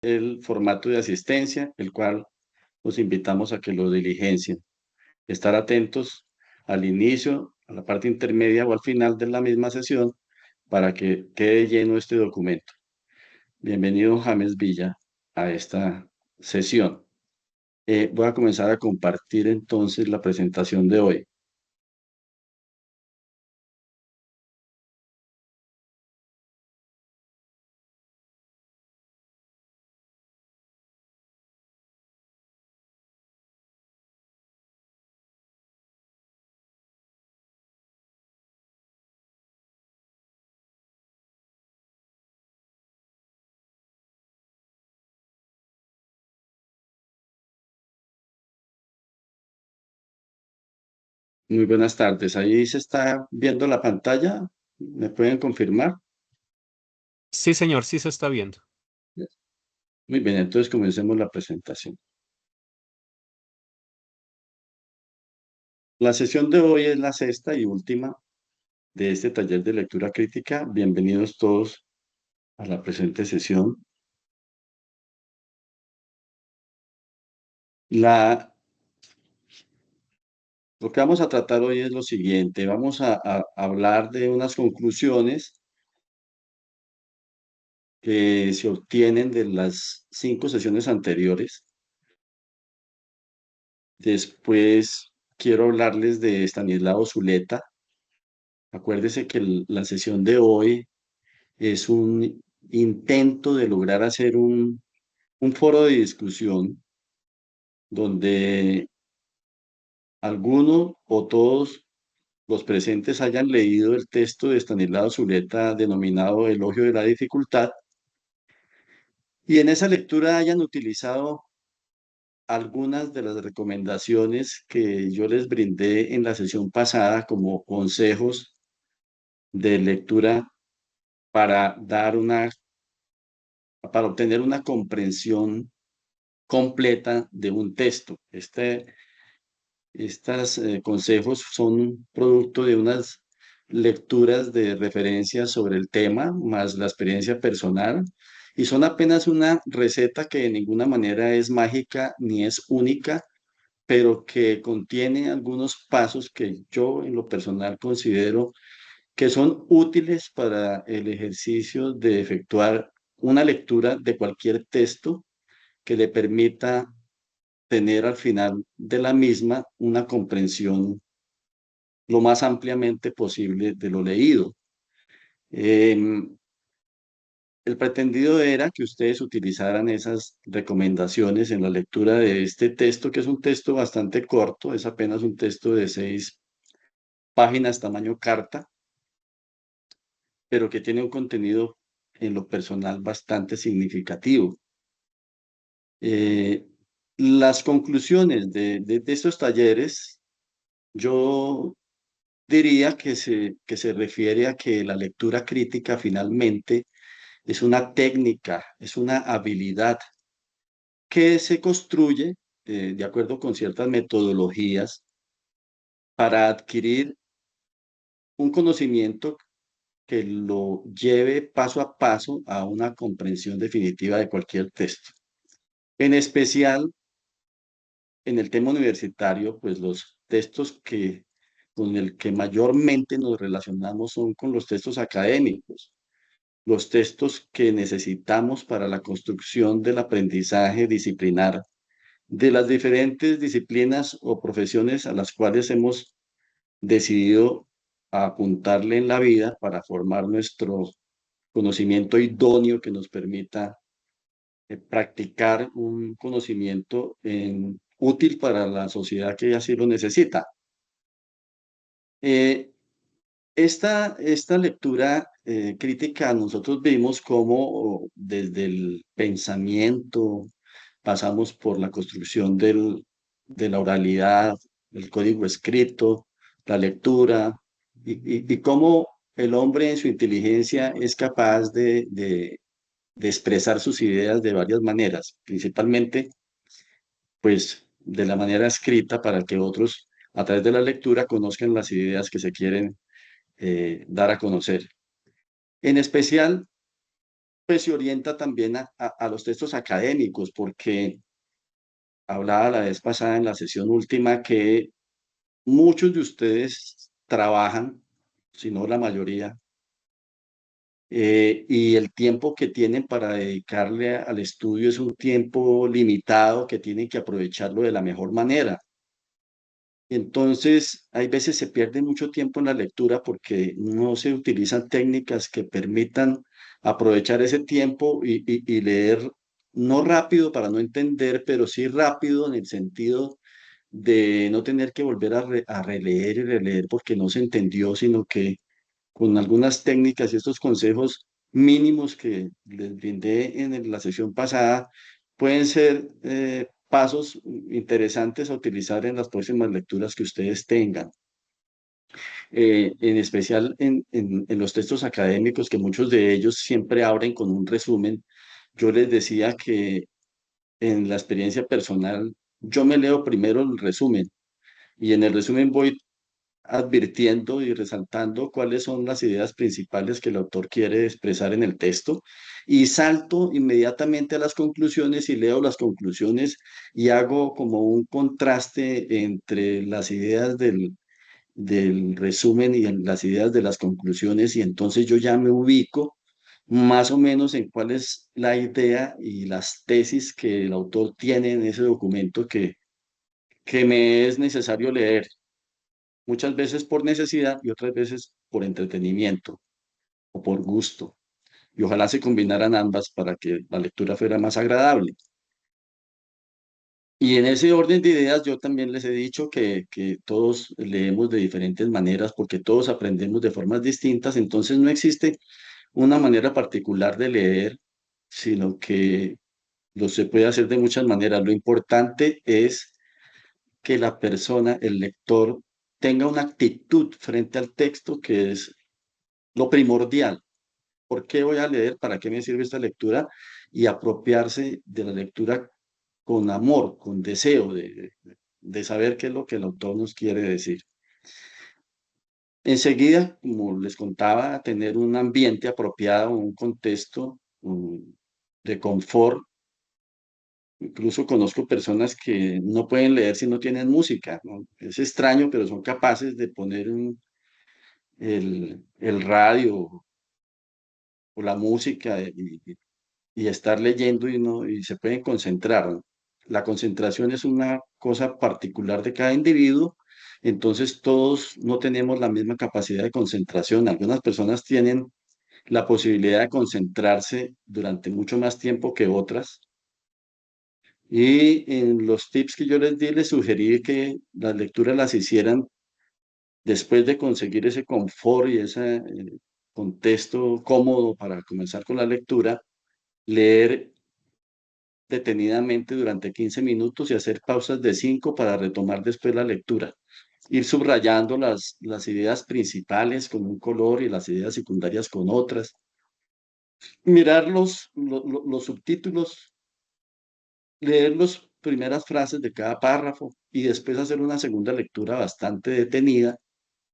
el formato de asistencia, el cual los invitamos a que lo diligencien. Estar atentos al inicio, a la parte intermedia o al final de la misma sesión para que quede lleno este documento. Bienvenido, James Villa, a esta sesión. Voy a comenzar a compartir entonces la presentación de hoy. Muy buenas tardes. Ahí se está viendo la pantalla. ¿Me pueden confirmar? Sí, señor, sí se está viendo. Muy bien, entonces comencemos la presentación. La sesión de hoy es la sexta y última de este taller de lectura crítica. Bienvenidos todos a la presente sesión. La, lo que vamos a tratar hoy es lo siguiente. Vamos a hablar de unas conclusiones que se obtienen de las 5 sesiones anteriores. Después quiero hablarles de Stanislao Zuleta. Acuérdese que la sesión de hoy es un intento de lograr hacer un foro de discusión donde alguno o todos los presentes hayan leído el texto de Stanislao Zuleta denominado Elogio de la Dificultad y en esa lectura hayan utilizado algunas de las recomendaciones que yo les brindé en la sesión pasada como consejos de lectura para para obtener una comprensión completa de un texto. Estos consejos son producto de unas lecturas de referencia sobre el tema, más la experiencia personal, y son apenas una receta que de ninguna manera es mágica ni es única, pero que contiene algunos pasos que yo en lo personal considero que son útiles para el ejercicio de efectuar una lectura de cualquier texto que le permita tener al final de la misma una comprensión lo más ampliamente posible de lo leído. Em, el pretendido era que ustedes utilizaran esas recomendaciones en la lectura de este texto, que es un texto bastante corto, es apenas un texto de 6 páginas tamaño carta, pero que tiene un contenido en lo personal bastante significativo. Eh, las conclusiones de estos talleres, yo diría que se refiere a que la lectura crítica finalmente es una técnica, es una habilidad que se construye de acuerdo con ciertas metodologías para adquirir un conocimiento que lo lleve paso a paso a una comprensión definitiva de cualquier texto. En especial, en el tema universitario, pues los textos con el que mayormente nos relacionamos son con los textos académicos, los textos que necesitamos para la construcción del aprendizaje disciplinar de las diferentes disciplinas o profesiones a las cuales hemos decidido apuntarle en la vida para formar nuestro conocimiento idóneo que nos permita practicar un conocimiento útil para la sociedad que así lo necesita. Eh, esta lectura crítica nosotros vimos cómo desde el pensamiento pasamos por la construcción de la oralidad, el código escrito, la lectura, y cómo el hombre en su inteligencia es capaz de expresar sus ideas de varias maneras, principalmente pues de la manera escrita para que otros a través de la lectura conozcan las ideas que se quieren dar a conocer. En especial, pues se orienta también a los textos académicos, porque hablaba la vez pasada en la sesión última que muchos de ustedes trabajan, si no la mayoría, y el tiempo que tienen para dedicarle al estudio es un tiempo limitado que tienen que aprovecharlo de la mejor manera. Entonces, hay veces se pierde mucho tiempo en la lectura porque no se utilizan técnicas que permitan aprovechar ese tiempo y leer no rápido para no entender, pero sí rápido en el sentido de no tener que volver a releer y releer porque no se entendió, sino que con algunas técnicas y estos consejos mínimos que les brindé en la sesión pasada, pueden ser pasos interesantes a utilizar en las próximas lecturas que ustedes tengan. En especial en los textos académicos, que muchos de ellos siempre abren con un resumen. Yo les decía que en la experiencia personal, yo me leo primero el resumen y en el resumen voy advirtiendo y resaltando cuáles son las ideas principales que el autor quiere expresar en el texto y salto inmediatamente a las conclusiones y leo las conclusiones y hago como un contraste entre las ideas del resumen y en las ideas de las conclusiones y entonces yo ya me ubico más o menos en cuál es la idea y las tesis que el autor tiene en ese documento que me es necesario leer muchas veces por necesidad y otras veces por entretenimiento o por gusto. Y ojalá se combinaran ambas para que la lectura fuera más agradable. Y en ese orden de ideas yo también les he dicho que todos leemos de diferentes maneras porque todos aprendemos de formas distintas, entonces no existe una manera particular de leer, sino que lo se puede hacer de muchas maneras. Lo importante es que la persona, el lector, tenga una actitud frente al texto que es lo primordial. ¿Por qué voy a leer? ¿Para qué me sirve esta lectura? Y apropiarse de la lectura con amor, con deseo de saber qué es lo que el autor nos quiere decir. Enseguida, como les contaba, tener un ambiente apropiado, un contexto de confort. Incluso conozco personas que no pueden leer si no tienen música, ¿no? Es extraño, pero son capaces de poner el radio o la música y estar leyendo y, no, y se pueden concentrar, ¿no? La concentración es una cosa particular de cada individuo, entonces todos no tenemos la misma capacidad de concentración. Algunas personas tienen la posibilidad de concentrarse durante mucho más tiempo que otras. Y en los tips que yo les di, les sugerí que las lecturas las hicieran después de conseguir ese confort y ese contexto cómodo para comenzar con la lectura, leer detenidamente durante 15 minutos y hacer pausas de 5 para retomar después la lectura. Ir subrayando las ideas principales con un color y las ideas secundarias con otras. Mirar los subtítulos, leer las primeras frases de cada párrafo y después hacer una segunda lectura bastante detenida,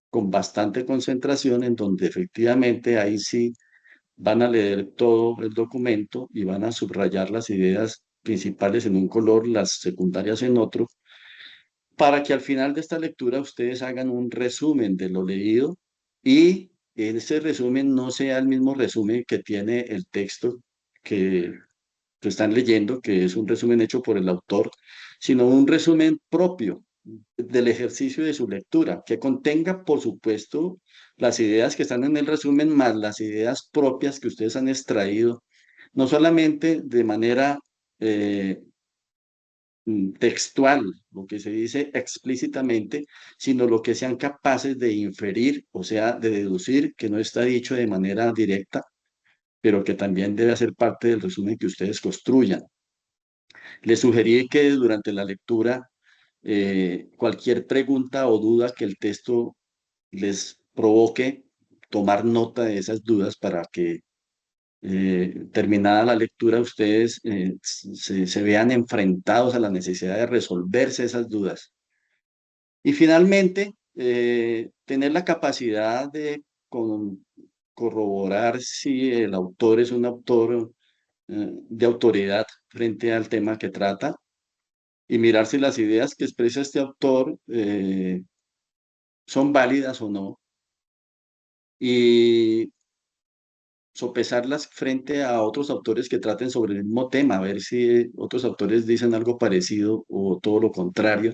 con bastante concentración, en donde efectivamente ahí sí van a leer todo el documento y van a subrayar las ideas principales en un color, las secundarias en otro, para que al final de esta lectura ustedes hagan un resumen de lo leído y ese resumen no sea el mismo resumen que tiene el texto que están leyendo, que es un resumen hecho por el autor, sino un resumen propio del ejercicio de su lectura, que contenga, por supuesto, las ideas que están en el resumen, más las ideas propias que ustedes han extraído, no solamente de manera textual, lo que se dice explícitamente, sino lo que sean capaces de inferir, o sea, de deducir, que no está dicho de manera directa, pero que también debe hacer parte del resumen que ustedes construyan. Les sugerí que durante la lectura, cualquier pregunta o duda que el texto les provoque, tomar nota de esas dudas para que terminada la lectura ustedes se vean enfrentados a la necesidad de resolverse esas dudas. Y finalmente, tener la capacidad de, corroborar si el autor es un autor de autoridad frente al tema que trata y mirar si las ideas que expresa este autor son válidas o no, y sopesarlas frente a otros autores que traten sobre el mismo tema, a ver si otros autores dicen algo parecido o todo lo contrario,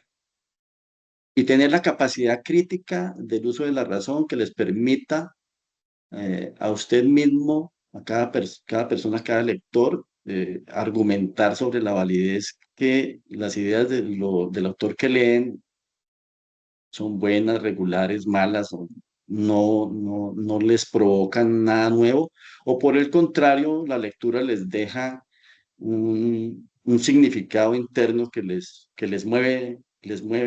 y tener la capacidad crítica del uso de la razón que les permita a usted mismo, a cada persona, a cada lector, argumentar sobre la validez que las ideas del autor que leen son buenas, regulares, malas, o no les provocan nada nuevo, o por el contrario, la lectura les deja un significado interno les mueve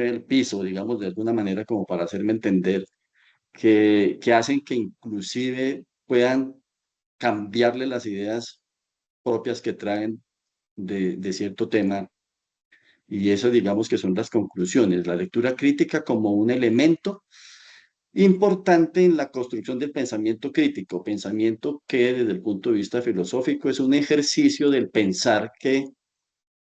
el piso, digamos, de alguna manera, como para hacerme entender, que hacen que inclusive puedan cambiarle las ideas propias que traen de cierto tema. Y eso digamos que son las conclusiones. La lectura crítica como un elemento importante en la construcción del pensamiento crítico, pensamiento que desde el punto de vista filosófico es un ejercicio del pensar que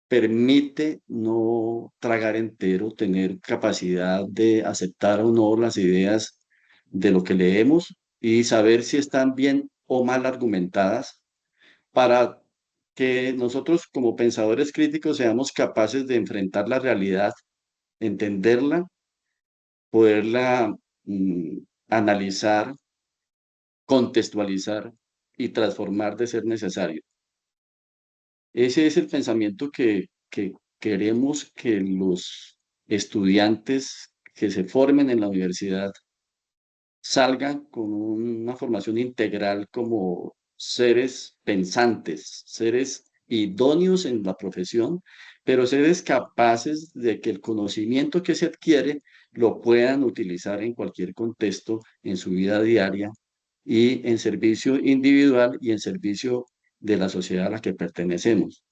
permite no tragar entero, tener capacidad de aceptar o no las ideas de lo que leemos y saber si están bien o mal argumentadas para que nosotros como pensadores críticos seamos capaces de enfrentar la realidad, entenderla, poderla analizar, contextualizar y transformar de ser necesario. Ese es el pensamiento que queremos que los estudiantes que se formen en la universidad salgan con una formación integral como seres pensantes, seres idóneos en la profesión, pero seres capaces de que el conocimiento que se adquiere lo puedan utilizar en cualquier contexto, en su vida diaria y en servicio individual y en servicio de la sociedad a la que pertenecemos.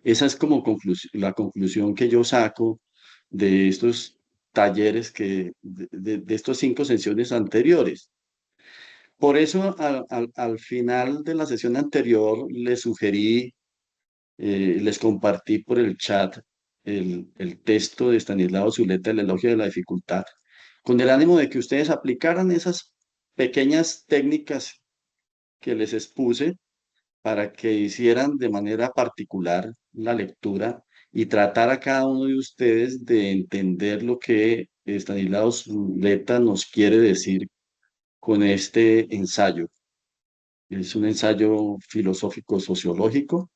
Esa es como la conclusión que yo saco de estos talleres de estos 5 sesiones anteriores. Por eso, al final de la sesión anterior, les sugerí, les compartí por el chat el texto de Stanislao Zuleta, El elogio de la dificultad, con el ánimo de que ustedes aplicaran esas pequeñas técnicas que les expuse para que hicieran de manera particular la lectura y tratar a cada uno de ustedes de entender lo que Stanislao Zuleta nos quiere decir con este ensayo. Es un ensayo filosófico sociológico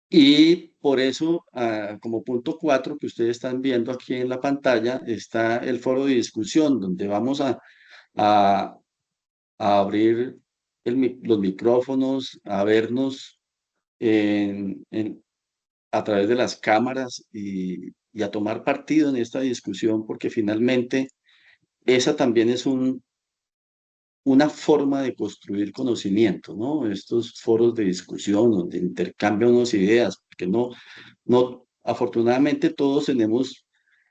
y por eso, como punto 4 que ustedes están viendo aquí en la pantalla, está el foro de discusión donde vamos a, a abrir los micrófonos, a vernos a través de las cámaras y a tomar partido en esta discusión, porque finalmente esa también es una forma de construir conocimiento, ¿no? Estos foros de discusión donde intercambian unas ideas, porque afortunadamente todos tenemos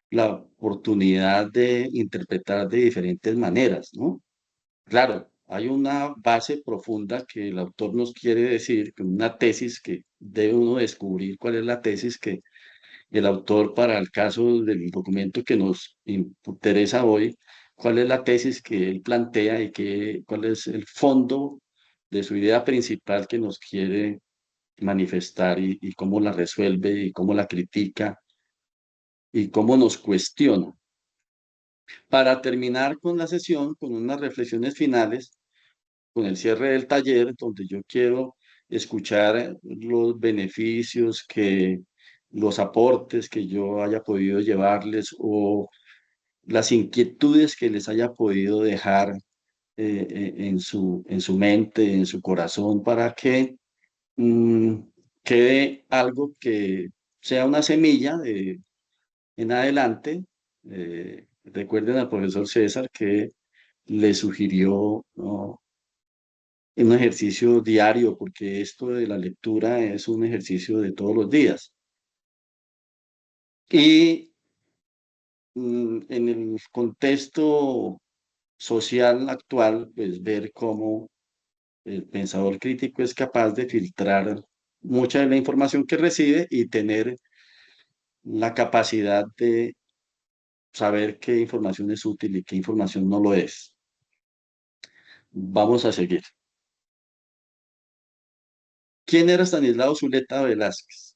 la oportunidad de interpretar de diferentes maneras, ¿no? Claro, hay una base profunda que el autor nos quiere decir, una tesis que debe uno descubrir cuál es la tesis que el autor, para el caso del documento que nos interesa hoy, cuál es la tesis que él plantea y cuál es el fondo de su idea principal que nos quiere manifestar y cómo la resuelve y cómo la critica y cómo nos cuestiona. Para terminar con la sesión, con unas reflexiones finales, con el cierre del taller, donde yo quiero escuchar los beneficios los aportes que yo haya podido llevarles o las inquietudes que les haya podido dejar en su mente, en su corazón, para que mm, quede algo que sea una semilla en adelante. Recuerden al profesor César que le sugirió, ¿no?, un ejercicio diario, porque esto de la lectura es un ejercicio de todos los días. Y en el contexto social actual, pues ver cómo el pensador crítico es capaz de filtrar mucha de la información que recibe y tener la capacidad de saber qué información es útil y qué información no lo es. Vamos a seguir. ¿Quién era Stanislao Zuleta Velázquez?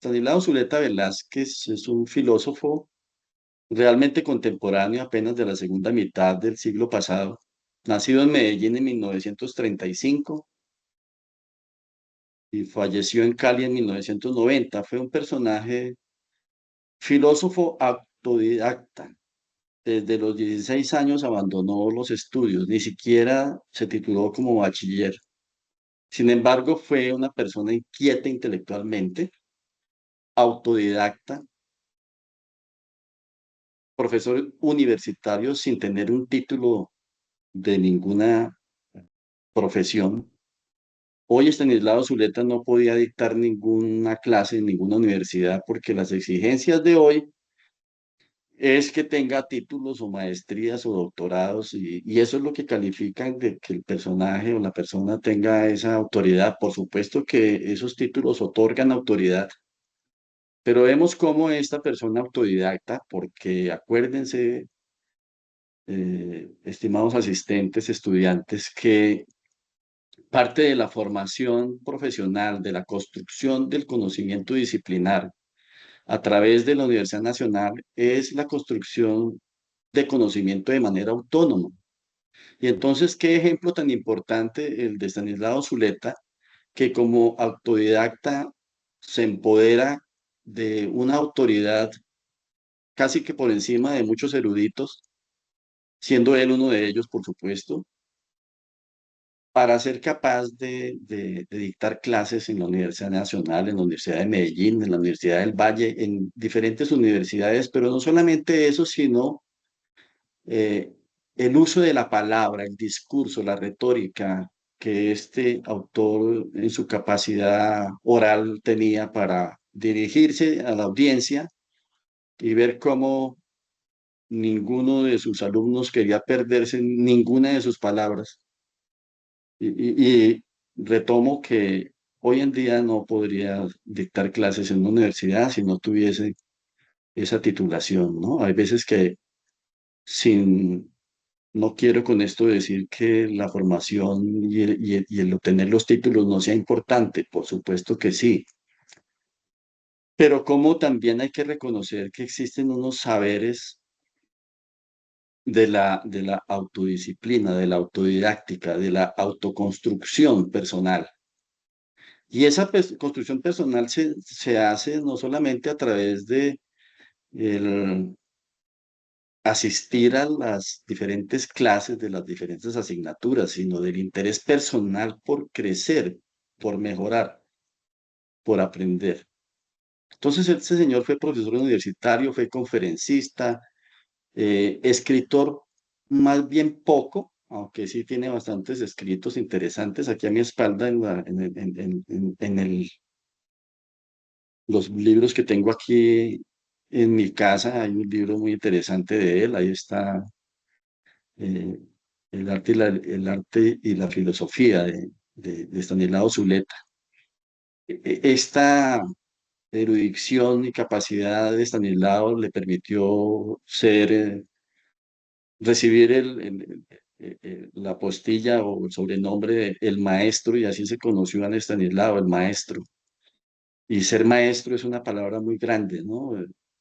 Stanislao Zuleta Velázquez es un filósofo realmente contemporáneo, apenas de la segunda mitad del siglo pasado, nacido en Medellín en 1935 y falleció en Cali en 1990. Fue un personaje filósofo autodidacta. Desde los 16 años abandonó los estudios, ni siquiera se tituló como bachiller. Sin embargo, fue una persona inquieta intelectualmente, autodidacta, profesor universitario sin tener un título de ninguna profesión. Hoy Estanislao Zuleta no podía dictar ninguna clase en ninguna universidad porque las exigencias de hoy es que tenga títulos o maestrías o doctorados y eso es lo que califican de que el personaje o la persona tenga esa autoridad. Por supuesto que esos títulos otorgan autoridad, pero vemos cómo esta persona autodidacta, porque acuérdense, estimados asistentes, estudiantes, que parte de la formación profesional, de la construcción del conocimiento disciplinar a través de la Universidad Nacional es la construcción de conocimiento de manera autónoma. Y entonces, qué ejemplo tan importante el de Stanislao Zuleta, que como autodidacta se empodera de una autoridad casi que por encima de muchos eruditos, siendo él uno de ellos, por supuesto, para ser capaz de dictar clases en la Universidad Nacional, en la Universidad de Medellín, en la Universidad del Valle, en diferentes universidades, pero no solamente eso, sino eh, el uso de la palabra, el discurso, la retórica que este autor en su capacidad oral tenía para dirigirse a la audiencia y ver cómo ninguno de sus alumnos quería perderse en ninguna de sus palabras. Y retomo que hoy en día no podría dictar clases en una universidad si no tuviese esa titulación, ¿no? Hay veces que sin, no quiero con esto decir que la formación y el obtener los títulos no sea importante, por supuesto que sí, pero como también hay que reconocer que existen unos saberes de la autodisciplina, de la autodidáctica, de la autoconstrucción personal. Y esa construcción personal se hace no solamente a través de el asistir a las diferentes clases de las diferentes asignaturas, sino del interés personal por crecer, por mejorar, por aprender. Entonces, este señor fue profesor universitario, fue conferencista, escritor más bien poco, aunque sí tiene bastantes escritos interesantes. Aquí a mi espalda, en los libros que tengo aquí en mi casa, hay un libro muy interesante de él. Ahí está eh, el arte y la filosofía de Stanislao Zuleta. Esta erudición y capacidad de Stanislao le permitió recibir la postilla o el sobrenombre de el maestro, y así se conoció a Stanislao, el maestro. Y ser maestro es una palabra muy grande, ¿no?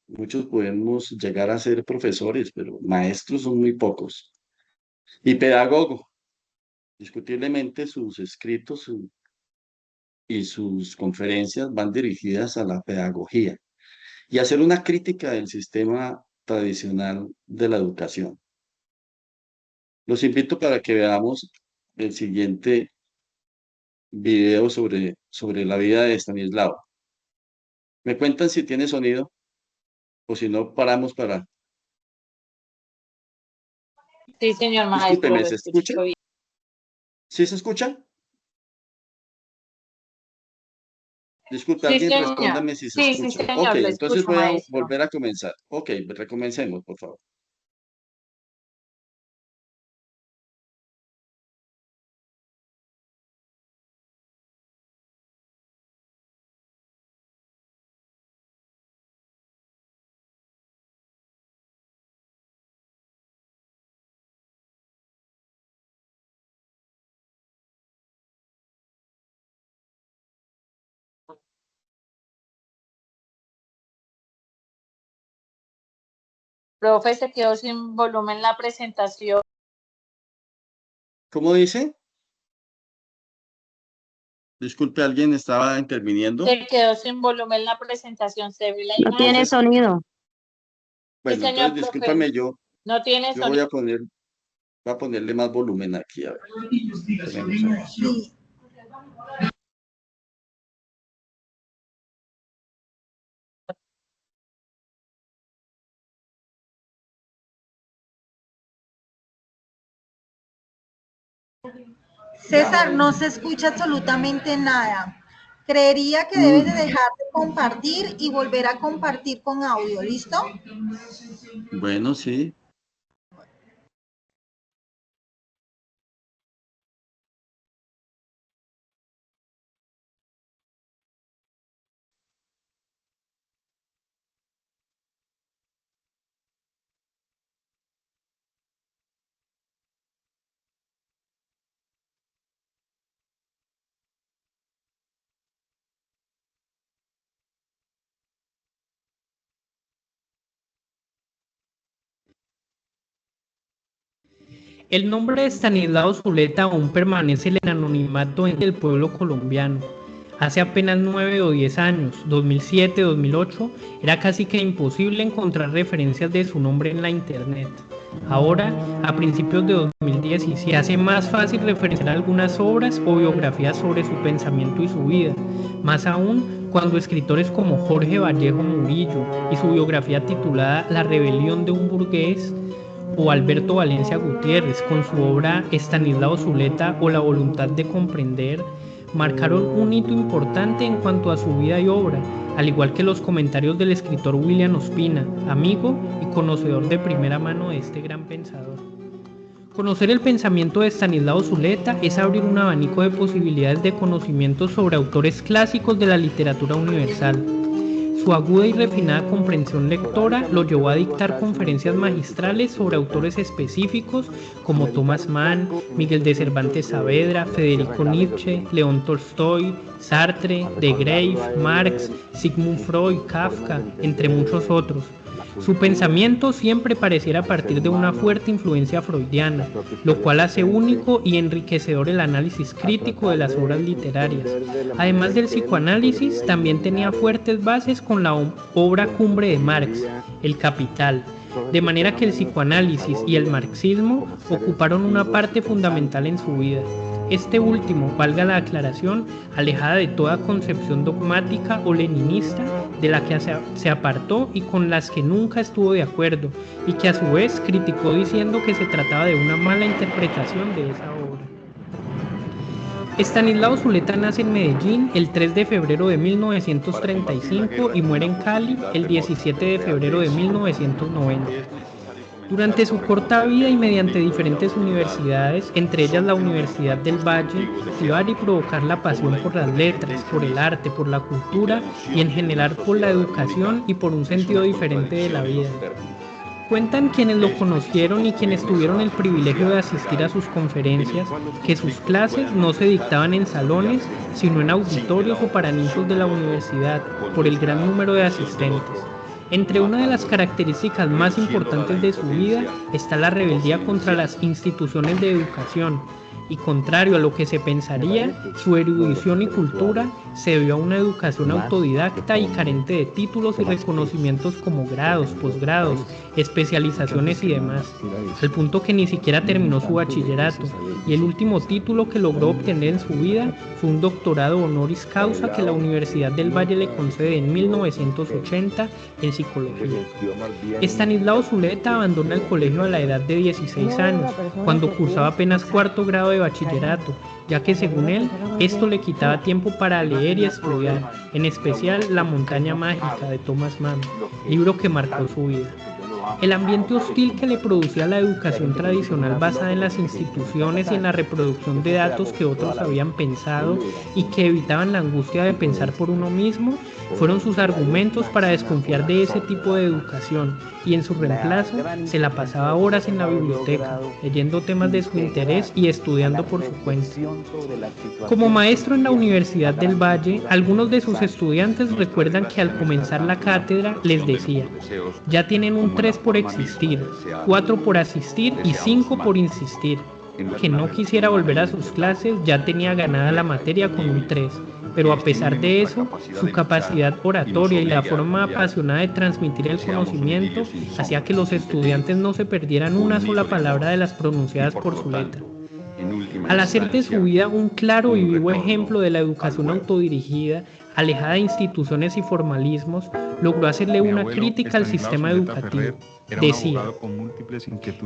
Muchos podemos llegar a ser profesores, pero maestros son muy pocos. Y pedagogo, discutiblemente sus escritos y sus conferencias van dirigidas a la pedagogía y a hacer una crítica del sistema tradicional de la educación. Los invito para que veamos el siguiente video sobre la vida de Stanislao. Me cuentan si tiene sonido o si no paramos para... Sí, señor maestro, Discúlpeme, lo ¿se escucha? escucho bien. ¿Sí se escucha? Disculpe, Sí, alguien señor. respóndame si se Sí, sí, escucha. Ok, señor, lo entonces escucho, voy a maestro. volver a comenzar. Ok, recomencemos, por favor. Profe, se quedó sin volumen la presentación. ¿Cómo dice? Disculpe, ¿alguien estaba interviniendo? Se quedó sin volumen la presentación. ¿Se ve la No imagen? tiene sonido. Bueno, señor, entonces discúlpame, profe. yo No tiene voy sonido. a ponerle más volumen aquí, a ver. Tenemos acá. Sí. César, no se escucha absolutamente nada. Creería que debes de dejar de compartir y volver a compartir con audio, ¿listo? Bueno, sí. El nombre de Estanislao Zuleta aún permanece en el anonimato en el pueblo colombiano. Hace apenas 9 o 10 años, 2007-2008, era casi que imposible encontrar referencias de su nombre en la internet. Ahora, a principios de 2010, se hace más fácil referenciar algunas obras o biografías sobre su pensamiento y su vida, más aún cuando escritores como Jorge Vallejo Murillo y su biografía titulada La rebelión de un burgués, o Alberto Valencia Gutiérrez con su obra Estanislao Zuleta o La voluntad de comprender, marcaron un hito importante en cuanto a su vida y obra, al igual que los comentarios del escritor William Ospina, amigo y conocedor de primera mano de este gran pensador. Conocer el pensamiento de Estanislao Zuleta es abrir un abanico de posibilidades de conocimiento sobre autores clásicos de la literatura universal. Su aguda y refinada comprensión lectora lo llevó a dictar conferencias magistrales sobre autores específicos como Thomas Mann, Miguel de Cervantes Saavedra, Federico Nietzsche, León Tolstoy, Sartre, de Graeff, Marx, Sigmund Freud, Kafka, entre muchos otros. Su pensamiento siempre pareciera partir de una fuerte influencia freudiana, lo cual hace único y enriquecedor el análisis crítico de las obras literarias. Además del psicoanálisis, también tenía fuertes bases con la obra cumbre de Marx, El Capital, de manera que el psicoanálisis y el marxismo ocuparon una parte fundamental en su vida. Este último, valga la aclaración, alejada de toda concepción dogmática o leninista de la que se apartó y con las que nunca estuvo de acuerdo, y que a su vez criticó diciendo que se trataba de una mala interpretación de esa obra. Estanislao Zuleta nace en Medellín el 3 de febrero de 1935 y muere en Cali el 17 de febrero de 1990. Durante su corta vida y mediante diferentes universidades, entre ellas la Universidad del Valle, cultivar y provocar la pasión por las letras, por el arte, por la cultura y en general por la educación y por un sentido diferente de la vida. Cuentan quienes lo conocieron y quienes tuvieron el privilegio de asistir a sus conferencias, que sus clases no se dictaban en salones, sino en auditorios o paranizos de la universidad, por el gran número de asistentes. Entre una de las características más importantes de su vida está la rebeldía contra las instituciones de educación, y contrario a lo que se pensaría, su erudición y cultura se debió a una educación autodidacta y carente de títulos y reconocimientos como grados, posgrados, especializaciones y demás, al punto que ni siquiera terminó su bachillerato, y el último título que logró obtener en su vida fue un doctorado honoris causa que la Universidad del Valle le concede en 1980 en psicología. Estanislao Zuleta abandona el colegio a la edad de 16 años, cuando cursaba apenas cuarto grado de bachillerato, ya que según él, esto le quitaba tiempo para leer y estudiar, en especial La montaña mágica de Thomas Mann, libro que marcó su vida. El ambiente hostil que le producía la educación tradicional basada en las instituciones y en la reproducción de datos que otros habían pensado y que evitaban la angustia de pensar por uno mismo, fueron sus argumentos para desconfiar de ese tipo de educación, y en su reemplazo se la pasaba horas en la biblioteca, leyendo temas de su interés y estudiando por su cuenta. Como maestro en la Universidad del Valle, algunos de sus estudiantes recuerdan que al comenzar la cátedra les decía: ya tienen un 3 por existir, 4 por asistir y 5 por insistir. Que no quisiera volver a sus clases, ya tenía ganada la materia con un 3, pero a pesar de eso, su capacidad oratoria y la forma apasionada de transmitir el conocimiento hacía que los estudiantes no se perdieran una sola palabra de las pronunciadas por Zuleta. Al hacer de su vida un claro y vivo ejemplo de la educación autodirigida, alejada de instituciones y formalismos, logró hacerle una crítica al sistema educativo. Decía: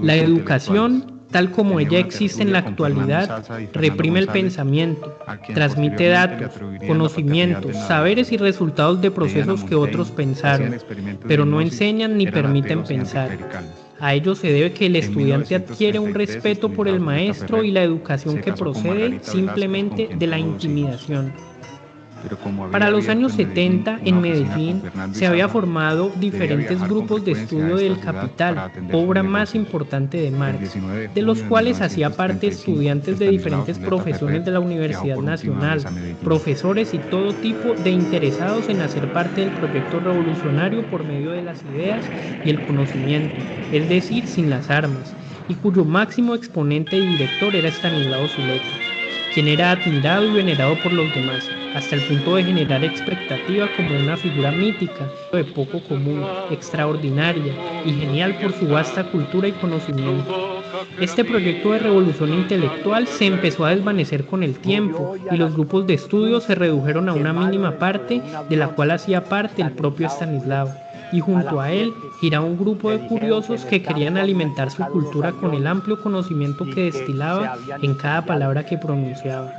la educación, tal como ella existe en la actualidad, reprime el pensamiento, transmite datos, conocimientos, saberes y resultados de procesos que otros pensaron, pero no enseñan ni permiten pensar. A ello se debe que el estudiante adquiere un respeto por el maestro y la educación que procede simplemente de la intimidación. Para los años 70, en Medellín, se había formado diferentes grupos de estudio del Capital, obra más importante de Marx, de los cuales hacía parte estudiantes de diferentes profesiones de la Universidad Nacional, profesores y todo tipo de interesados en hacer parte del proyecto revolucionario por medio de las ideas y el conocimiento, es decir, sin las armas, y cuyo máximo exponente y director era Estanislao Zuleta, quien era admirado y venerado por los demás, hasta el punto de generar expectativa como una figura mítica, de poco común, extraordinaria y genial por su vasta cultura y conocimiento. Este proyecto de revolución intelectual se empezó a desvanecer con el tiempo y los grupos de estudio se redujeron a una mínima parte, de la cual hacía parte el propio Estanislao, y junto a él giraba un grupo de curiosos que querían alimentar su cultura con el amplio conocimiento que destilaba en cada palabra que pronunciaba.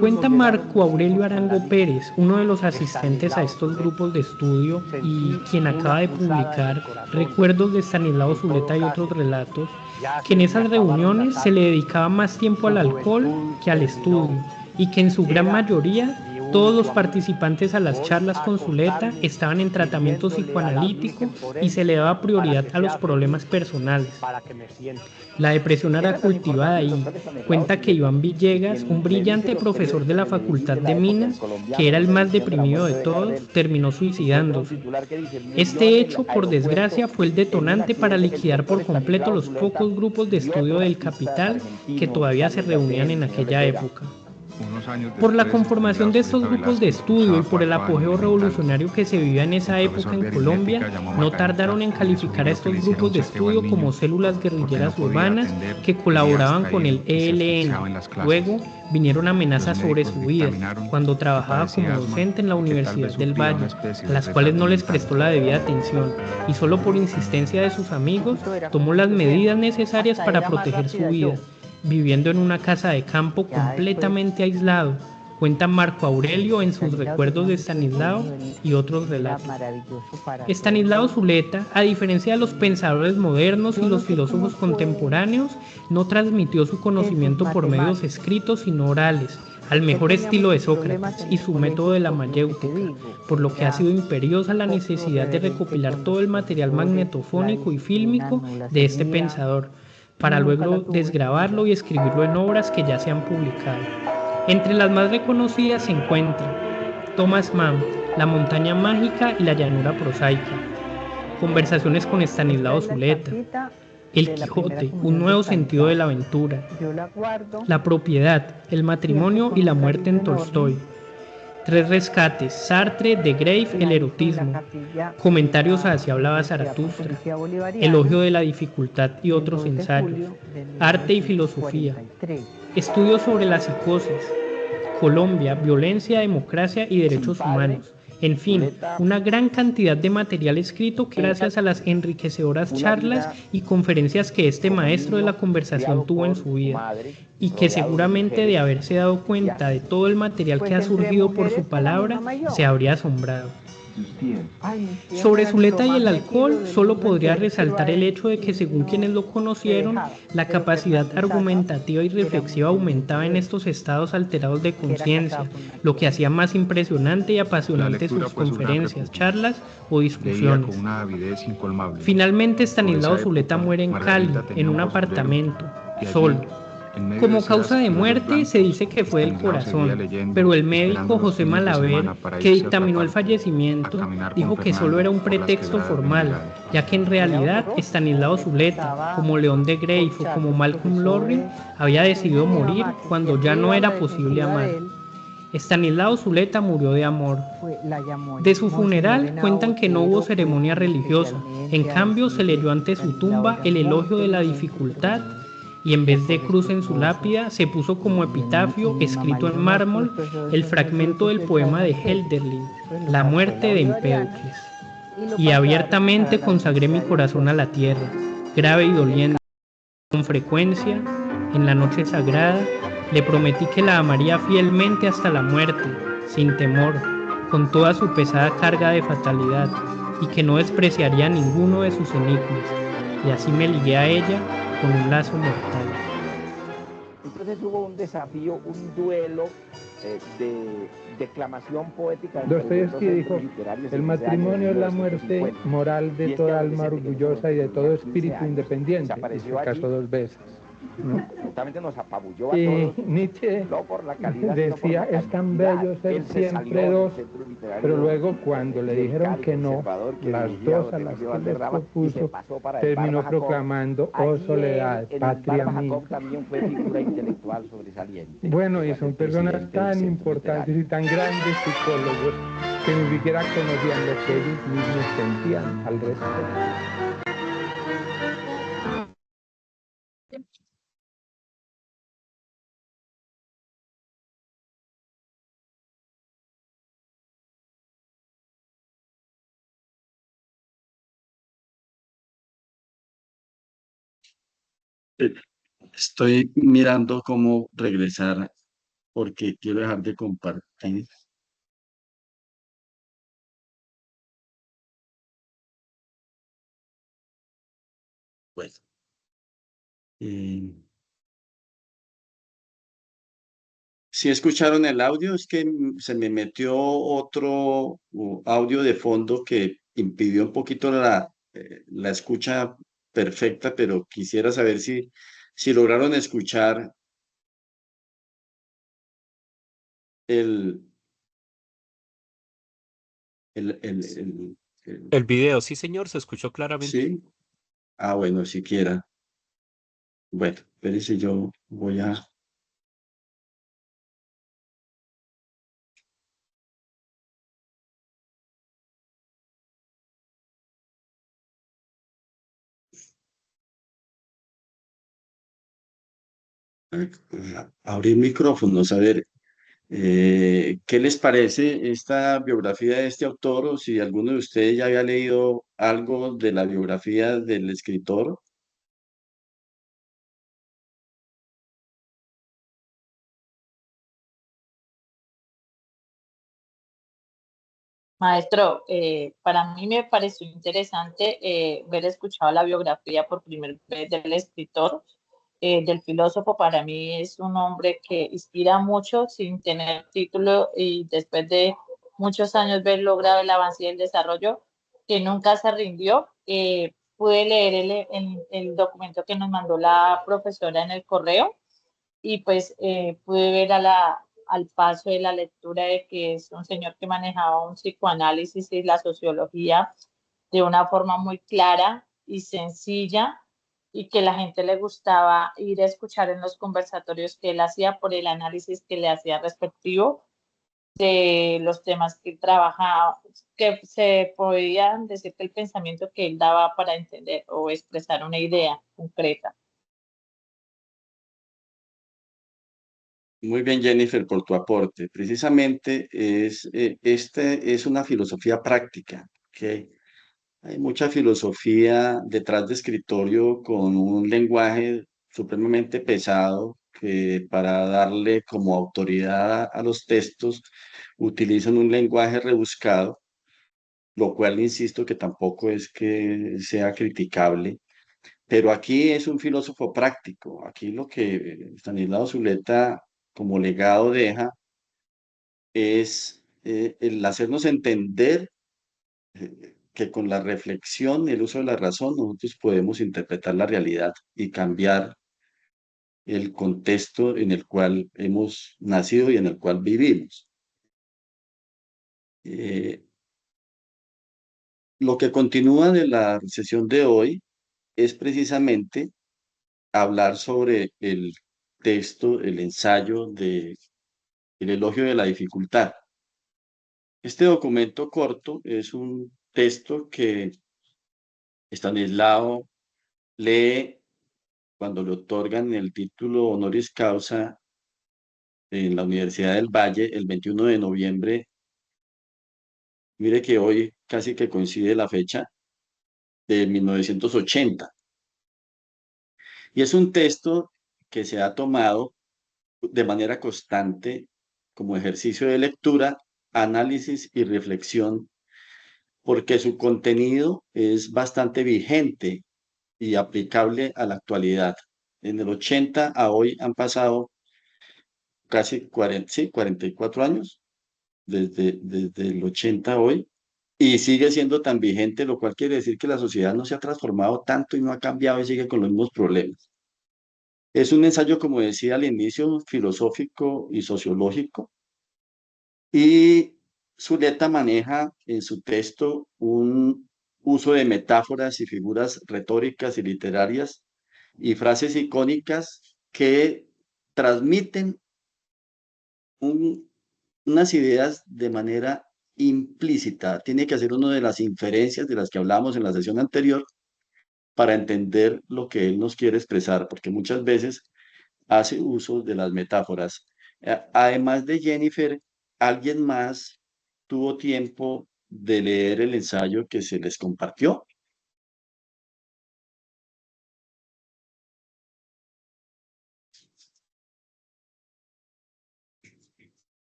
Cuenta Marco Aurelio Arango Pérez, uno de los asistentes a estos grupos de estudio y quien acaba de publicar Recuerdos de Estanislao Zuleta y otros relatos, que en esas reuniones se le dedicaba más tiempo al alcohol que al estudio y que en su gran mayoría todos los participantes a las charlas con Zuleta estaban en tratamiento psicoanalítico y se le daba prioridad a los problemas personales. La depresión era cultivada y cuenta que Iván Villegas, un brillante profesor de la Facultad de Minas, que era el más deprimido de todos, terminó suicidándose. Este hecho, por desgracia, fue el detonante para liquidar por completo los pocos grupos de estudio del Capital que todavía se reunían en aquella época. Por la conformación de estos grupos de estudio y por el apogeo revolucionario que se vivía en esa época en Colombia, no tardaron en calificar a estos grupos de estudio como células guerrilleras urbanas que colaboraban con el ELN. Luego vinieron amenazas sobre su vida, cuando trabajaba como docente en la Universidad del Valle, a las cuales no les prestó la debida atención, y solo por insistencia de sus amigos tomó las medidas necesarias para proteger su vida, viviendo en una casa de campo completamente aislado, cuenta Marco Aurelio en sus Recuerdos de Estanislao y otros relatos. Estanislao Zuleta, a diferencia de los pensadores modernos y los filósofos contemporáneos, no transmitió su conocimiento por medios escritos sino orales, al mejor estilo de Sócrates y su método de la mayéutica, por lo que ha sido imperiosa la necesidad de recopilar todo el material magnetofónico y fílmico de este pensador, para luego desgravarlo y escribirlo en obras que ya se han publicado. Entre las más reconocidas se encuentran Thomas Mann, La montaña mágica y la llanura prosaica, Conversaciones con Estanislao Zuleta, El Quijote, un nuevo sentido de la aventura, La propiedad, el matrimonio y la muerte en Tolstoy, Tres rescates, Sartre, de Grave, el erotismo, Comentarios a Así hablaba Zaratustra, Elogio de la dificultad y otros ensayos, Arte y filosofía, Estudios sobre la psicosis, Colombia, violencia, democracia y derechos humanos. En fin, una gran cantidad de material escrito que gracias a las enriquecedoras charlas y conferencias que este maestro de la conversación tuvo en su vida, y que seguramente de haberse dado cuenta de todo el material que ha surgido por su palabra, se habría asombrado. Sobre Zuleta y el alcohol, solo podría resaltar el hecho de que, según quienes lo conocieron, la capacidad argumentativa y reflexiva aumentaba en estos estados alterados de conciencia, lo que hacía más impresionante y apasionante sus conferencias, charlas o discusiones. Finalmente, Estanislao Zuleta muere en Cali, en un apartamento, solo. Como causa de muerte se dice que fue del corazón, pero el médico José Malaver, que dictaminó el fallecimiento, dijo que solo era un pretexto formal, ya que en realidad Estanislao Zuleta, como León de Greiff o como Malcolm Lowry, había decidido morir cuando ya no era posible amar. Estanislao Zuleta murió de amor. De su funeral cuentan que no hubo ceremonia religiosa, en cambio se leyó ante su tumba el elogio de la dificultad y en vez de cruz en su lápida se puso como epitafio escrito en mármol el fragmento del poema de Hölderlin, La muerte de Empédocles. Y abiertamente consagré mi corazón a la tierra, grave y doliente. Con frecuencia, en la noche sagrada, le prometí que la amaría fielmente hasta la muerte, sin temor, con toda su pesada carga de fatalidad, y que no despreciaría ninguno de sus enigmas, y así me ligué a ella con un lazo mortal. Entonces hubo un desafío, un duelo de declamación poética. Dostoyevsky dijo, el matrimonio es la muerte moral de toda alma orgullosa y de todo espíritu independiente, y se casó 2 veces. ¿No? Justamente nos apabulló a Y todos. Nietzsche No por la calidad, decía, es tan bello ser siempre 2, pero luego cuando le dijeron que no, las 2 a las que les propuso, terminó proclamando, oh soledad, patria mía. También fue figura intelectual sobresaliente. Bueno, y son personas tan importantes y tan grandes psicólogos que ni siquiera conocían lo que ellos mismos sentían al respecto. Estoy mirando cómo regresar porque quiero dejar de compartir. Pues, eh, si escucharon el audio, es que se me metió otro audio de fondo que impidió un poquito la escucha perfecta, pero quisiera saber si lograron escuchar el, el, el, el- El video, sí, señor, se escuchó claramente. ¿sí? Ah, bueno, siquiera. Bueno, espérese, yo voy a... abrir micrófonos, a ver, ¿qué les parece esta biografía de este autor o si alguno de ustedes ya había leído algo de la biografía del escritor? Maestro, para mí me pareció interesante ver escuchado la biografía por primera vez del escritor, del filósofo. Para mí es un hombre que inspira mucho sin tener título y después de muchos años ver logrado el avance y el desarrollo, que nunca se rindió. Pude leer el documento que nos mandó la profesora en el correo y pues pude ver al paso de la lectura de que es un señor que manejaba un psicoanálisis y la sociología de una forma muy clara y sencilla y que la gente le gustaba ir a escuchar en los conversatorios que él hacía por el análisis que le hacía respectivo de los temas que trabajaba, que se podían decir que el pensamiento que él daba para entender o expresar una idea concreta. Muy bien, Jennifer, por tu aporte. Precisamente este es una filosofía práctica, ¿ok? Hay mucha filosofía detrás de escritorio con un lenguaje supremamente pesado que para darle como autoridad a los textos utilizan un lenguaje rebuscado, lo cual insisto que tampoco es que sea criticable, pero aquí es un filósofo práctico. Aquí lo que Stanislao Zuleta como legado deja es el hacernos entender que con la reflexión y el uso de la razón nosotros podemos interpretar la realidad y cambiar el contexto en el cual hemos nacido y en el cual vivimos. Lo que continúa de la sesión de hoy es precisamente hablar sobre el texto, el ensayo de El elogio de la dificultad. Este documento corto es un texto que Estanislao lee cuando le otorgan el título honoris causa en la Universidad del Valle el 21 de noviembre. Mire que hoy casi que coincide la fecha de 1980. Y es un texto que se ha tomado de manera constante como ejercicio de lectura, análisis y reflexión, porque su contenido es bastante vigente y aplicable a la actualidad. En el 80 a hoy han pasado casi 40, sí, 44 años, desde el 80 a hoy, y sigue siendo tan vigente, lo cual quiere decir que la sociedad no se ha transformado tanto y no ha cambiado y sigue con los mismos problemas. Es un ensayo, como decía al inicio, filosófico y sociológico, y Zuleta maneja en su texto un uso de metáforas y figuras retóricas y literarias y frases icónicas que transmiten unas ideas de manera implícita. Tiene que hacer una de las inferencias de las que hablábamos en la sesión anterior para entender lo que él nos quiere expresar, porque muchas veces hace uso de las metáforas. Además de Jennifer, ¿alguien más tuvo tiempo de leer el ensayo que se les compartió?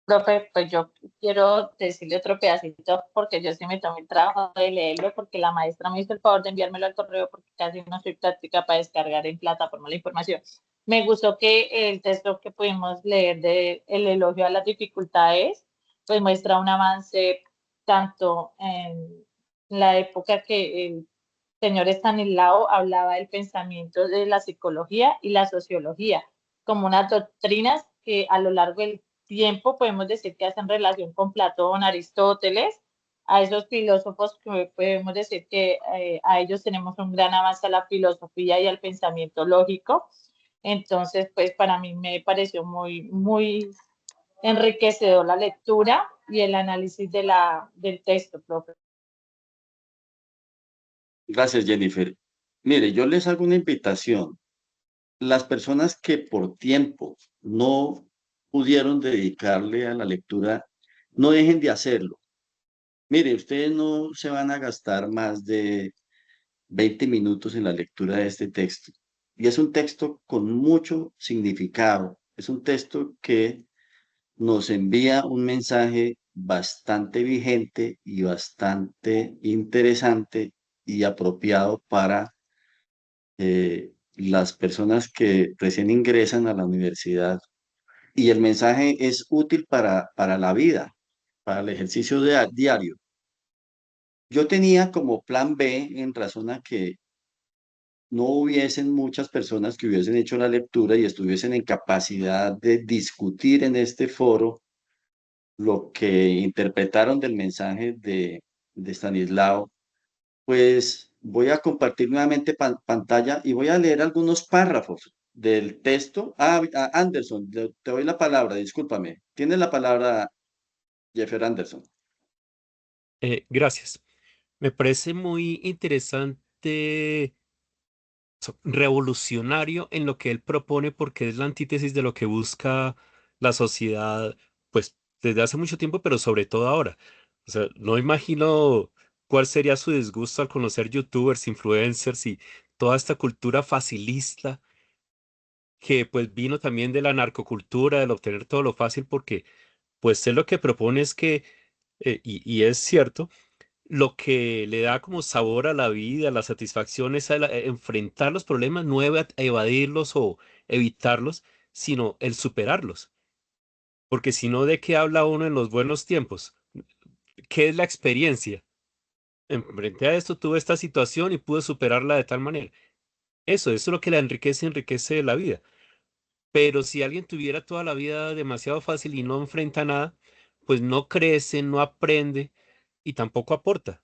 Profe, pues yo quiero decirle otro pedacito porque yo sí me tomé el trabajo de leerlo porque la maestra me hizo el favor de enviármelo al correo porque casi no soy práctica para descargar en plataforma la información. Me gustó que el texto que pudimos leer de El elogio a las dificultades, pues muestra un avance tanto en la época que el señor Stanislao hablaba del pensamiento de la psicología y la sociología como unas doctrinas que a lo largo del tiempo podemos decir que hacen relación con Platón, Aristóteles, a esos filósofos que podemos decir que a ellos tenemos un gran avance a la filosofía y al pensamiento lógico. Entonces, pues para mí me pareció muy enriquecedor la lectura y el análisis del texto, profe. Gracias, Jennifer. Mire, yo les hago una invitación. Las personas que por tiempo no pudieron dedicarle a la lectura, no dejen de hacerlo. Mire, ustedes no se van a gastar más de 20 minutos en la lectura de este texto. Y es un texto con mucho significado. Es un texto que nos envía un mensaje bastante vigente y bastante interesante y apropiado para las personas que recién ingresan a la universidad. Y el mensaje es útil para la vida, para el ejercicio diario. Yo tenía como plan B en razón a que no hubiesen muchas personas que hubiesen hecho la lectura y estuviesen en capacidad de discutir en este foro lo que interpretaron del mensaje de Stanislao. Pues voy a compartir nuevamente pantalla y voy a leer algunos párrafos del texto. Anderson, te doy la palabra, discúlpame. Tienes la palabra, Jeffer Anderson. Gracias. Me parece muy interesante, revolucionario en lo que él propone porque es la antítesis de lo que busca la sociedad, pues desde hace mucho tiempo, pero sobre todo ahora. O sea, no imagino cuál sería su disgusto al conocer youtubers, influencers y toda esta cultura facilista que pues vino también de la narcocultura, del obtener todo lo fácil, porque pues él lo que propone es que, y es cierto, lo que le da como sabor a la vida, la satisfacción es enfrentar los problemas, no evadirlos o evitarlos, sino el superarlos. Porque si no, ¿de qué habla uno en los buenos tiempos? ¿Qué es la experiencia? Frente a esto tuve esta situación y pude superarla de tal manera. eso es lo que la enriquece, enriquece la vida. Pero si alguien tuviera toda la vida demasiado fácil y no enfrenta nada, pues no crece, no aprende y tampoco aporta.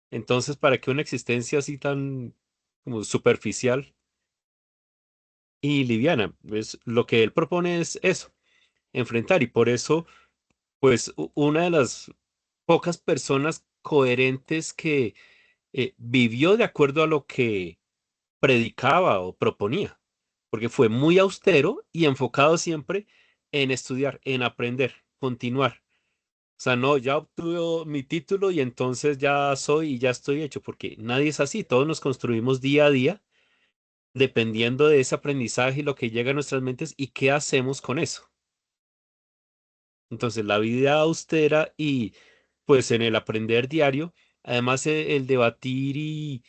Entonces, ¿para qué una existencia así tan como superficial y liviana? Pues lo que él propone es eso, enfrentar. Y por eso, pues una de las pocas personas coherentes que vivió de acuerdo a lo que predicaba o proponía, porque fue muy austero y enfocado siempre en estudiar, en aprender, continuar. O sea, no, ya obtuve mi título y entonces ya soy y ya estoy hecho, porque nadie es así, todos nos construimos día a día dependiendo de ese aprendizaje y lo que llega a nuestras mentes y qué hacemos con eso. Entonces, la vida austera y pues en el aprender diario, además el debatir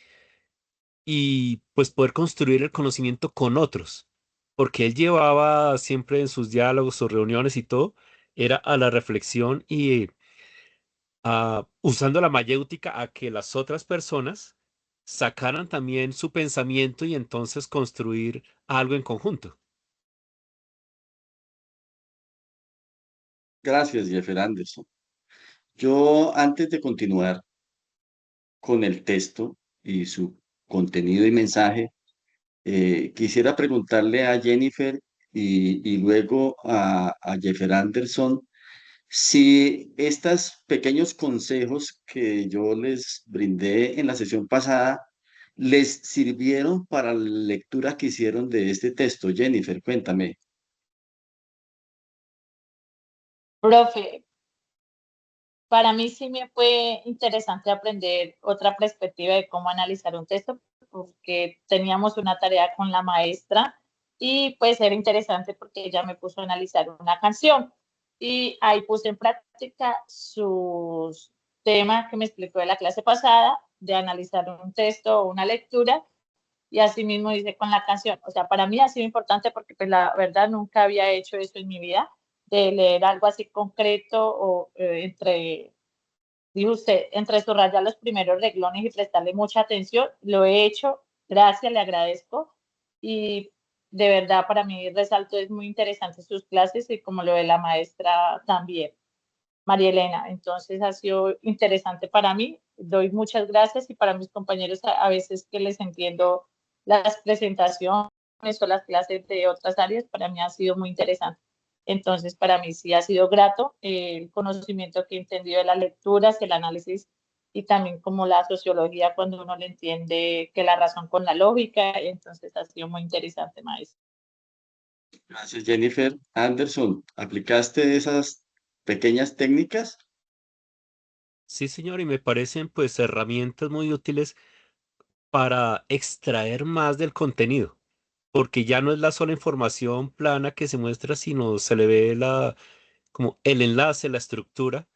y pues poder construir el conocimiento con otros, porque él llevaba siempre en sus diálogos, sus reuniones y todo, era a la reflexión y usando la mayéutica a que las otras personas sacaran también su pensamiento y entonces construir algo en conjunto. Gracias, Jeffer Anderson. Yo, antes de continuar con el texto y su contenido y mensaje, quisiera preguntarle a Jennifer y luego a Jeffer Anderson si estos pequeños consejos que yo les brindé en la sesión pasada les sirvieron para la lectura que hicieron de este texto. Jennifer, cuéntame. Profe, para mí sí me fue interesante aprender otra perspectiva de cómo analizar un texto, porque teníamos una tarea con la maestra y pues era interesante porque ella me puso a analizar una canción y ahí puse en práctica sus temas que me explicó de la clase pasada, de analizar un texto o una lectura y así mismo hice con la canción. O sea, para mí ha sido importante porque pues la verdad nunca había hecho eso en mi vida, de leer algo así concreto o dijo usted, entre subrayar los primeros renglones y prestarle mucha atención. Lo he hecho, gracias, le agradezco. Y de verdad para mí resalto es muy interesante sus clases y como lo de la maestra también, María Elena. Entonces ha sido interesante para mí. Doy muchas gracias y para mis compañeros a veces que les entiendo las presentaciones o las clases de otras áreas, para mí ha sido muy interesante. Entonces, para mí sí ha sido grato el conocimiento que he entendido de las lecturas, el análisis y también como la sociología cuando uno le entiende que la razón con la lógica. Entonces, ha sido muy interesante, maestro. Gracias, Jennifer Anderson. ¿Aplicaste esas pequeñas técnicas? Sí, señor, y me parecen pues herramientas muy útiles para extraer más del contenido, porque ya no es la sola información plana que se muestra, sino se le ve como el enlace, la estructura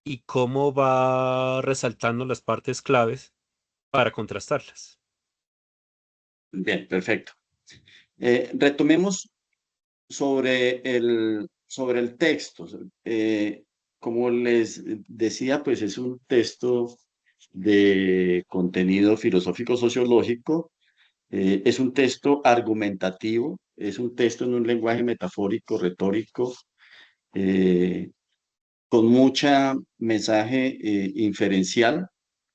y cómo va resaltando las partes claves para contrastarlas. Bien, perfecto. Retomemos sobre el texto. Como les decía, pues es un texto de contenido filosófico sociológico, es un texto argumentativo, es un texto en un lenguaje metafórico, retórico, eh, con mucha mensaje inferencial.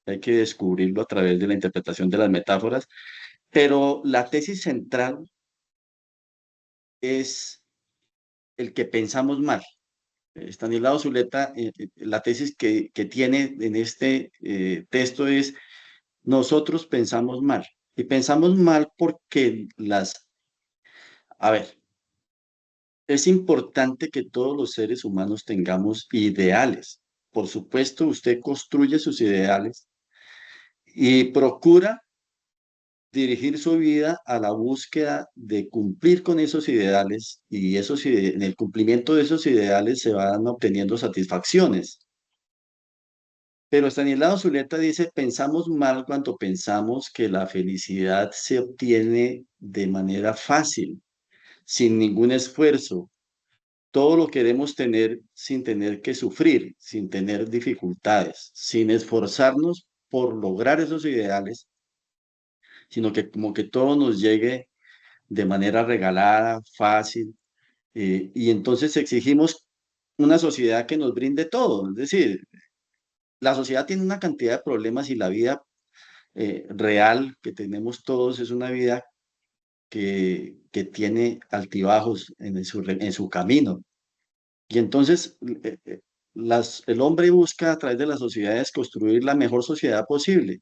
Hay que descubrirlo a través de la interpretación de las metáforas, pero la tesis central es el que pensamos mal. Estanislao Zuleta, la tesis que tiene en este texto es: nosotros pensamos mal. Y pensamos mal porque a ver, es importante que todos los seres humanos tengamos ideales. Por supuesto, usted construye sus ideales y procura dirigir su vida a la búsqueda de cumplir con esos ideales y en el cumplimiento de esos ideales se van obteniendo satisfacciones. Pero Estanislao Zuleta dice: pensamos mal cuando pensamos que la felicidad se obtiene de manera fácil, sin ningún esfuerzo. Todo lo queremos tener sin tener que sufrir, sin tener dificultades, sin esforzarnos por lograr esos ideales. sino que como que todo nos llegue de manera regalada, fácil, y entonces exigimos una sociedad que nos brinde todo. Es decir, la sociedad tiene una cantidad de problemas y la vida real que tenemos todos es una vida que tiene altibajos en su camino. Y entonces el hombre busca a través de las sociedades construir la mejor sociedad posible,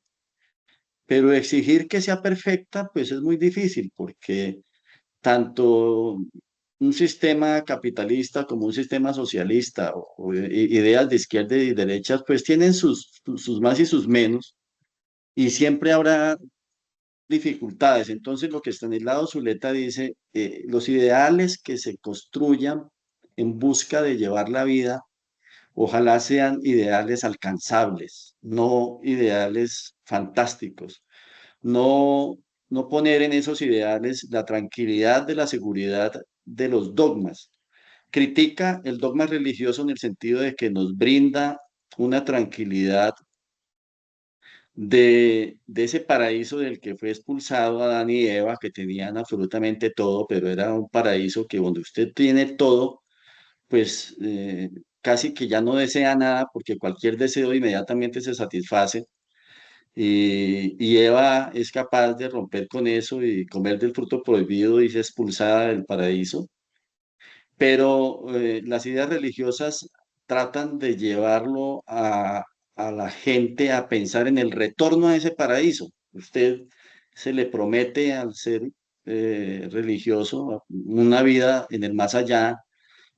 pero exigir que sea perfecta, pues es muy difícil porque tanto un sistema capitalista como un sistema socialista o ideas de izquierda y derecha, pues tienen sus más y sus menos y siempre habrá dificultades. Entonces, lo que Stanislao Zuleta dice, los ideales que se construyan en busca de llevar la vida, ojalá sean ideales alcanzables, no ideales fantásticos. No, no poner en esos ideales la tranquilidad de la seguridad de los dogmas. Critica el dogma religioso en el sentido de que nos brinda una tranquilidad de ese paraíso del que fue expulsado Adán y Eva, que tenían absolutamente todo, pero era un paraíso que donde usted tiene todo, pues casi que ya no desea nada porque cualquier deseo inmediatamente se satisface. Y Eva es capaz de romper con eso y comer del fruto prohibido y es expulsada del paraíso. Pero las ideas religiosas tratan de llevarlo a la gente a pensar en el retorno a ese paraíso. Usted se le promete al ser religioso una vida en el más allá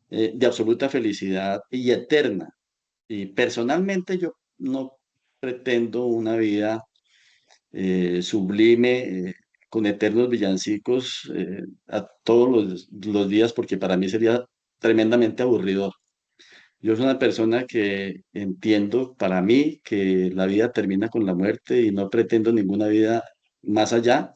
de absoluta felicidad y eterna. Y personalmente yo no pretendo una vida sublime, con eternos villancicos a todos los días, porque para mí sería tremendamente aburridor. Yo soy una persona que entiendo para mí que la vida termina con la muerte y no pretendo ninguna vida más allá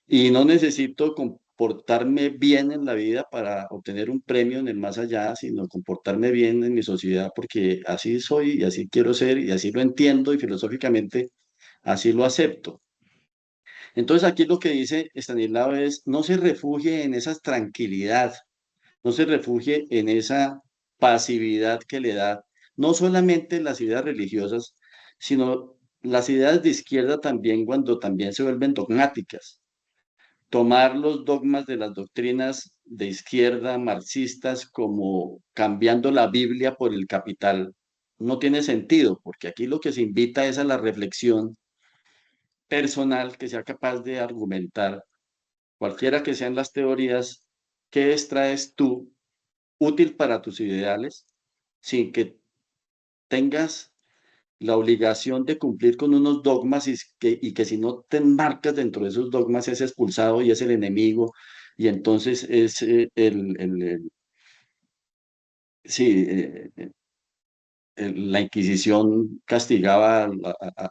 y no necesito comportarme bien en la vida para obtener un premio en el más allá, sino comportarme bien en mi sociedad porque así soy y así quiero ser y así lo entiendo y filosóficamente así lo acepto. Entonces aquí lo que dice Estanislao es, no se refugie en esa tranquilidad, no se refugie en esa pasividad que le da no solamente las ideas religiosas, sino las ideas de izquierda también cuando también se vuelven dogmáticas. Tomar los dogmas de las doctrinas de izquierda marxistas como cambiando la Biblia por el capital no tiene sentido, porque aquí lo que se invita es a la reflexión personal que sea capaz de argumentar cualquiera que sean las teorías, ¿qué extraes tú útil para tus ideales sin que tengas la obligación de cumplir con unos dogmas y que si no te enmarcas dentro de esos dogmas es expulsado y es el enemigo y entonces es sí, la Inquisición castigaba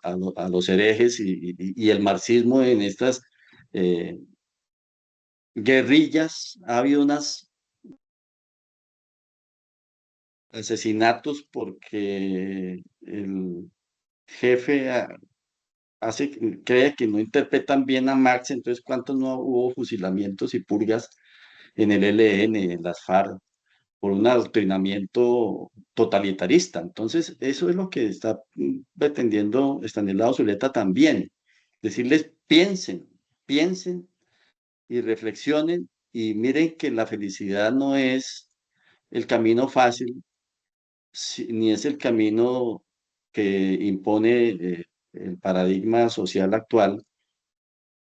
a los herejes y el marxismo en estas eh, guerrillas, ha habido unos asesinatos porque el jefe cree que no interpretan bien a Marx, entonces ¿cuántos no hubo fusilamientos y purgas en el ELN, en las FARC, por un adoctrinamiento totalitarista? Entonces, eso es lo que está pretendiendo Estanislao Zuleta también, decirles piensen y reflexionen y miren que la felicidad no es el camino fácil, ni es el camino que impone el paradigma social actual.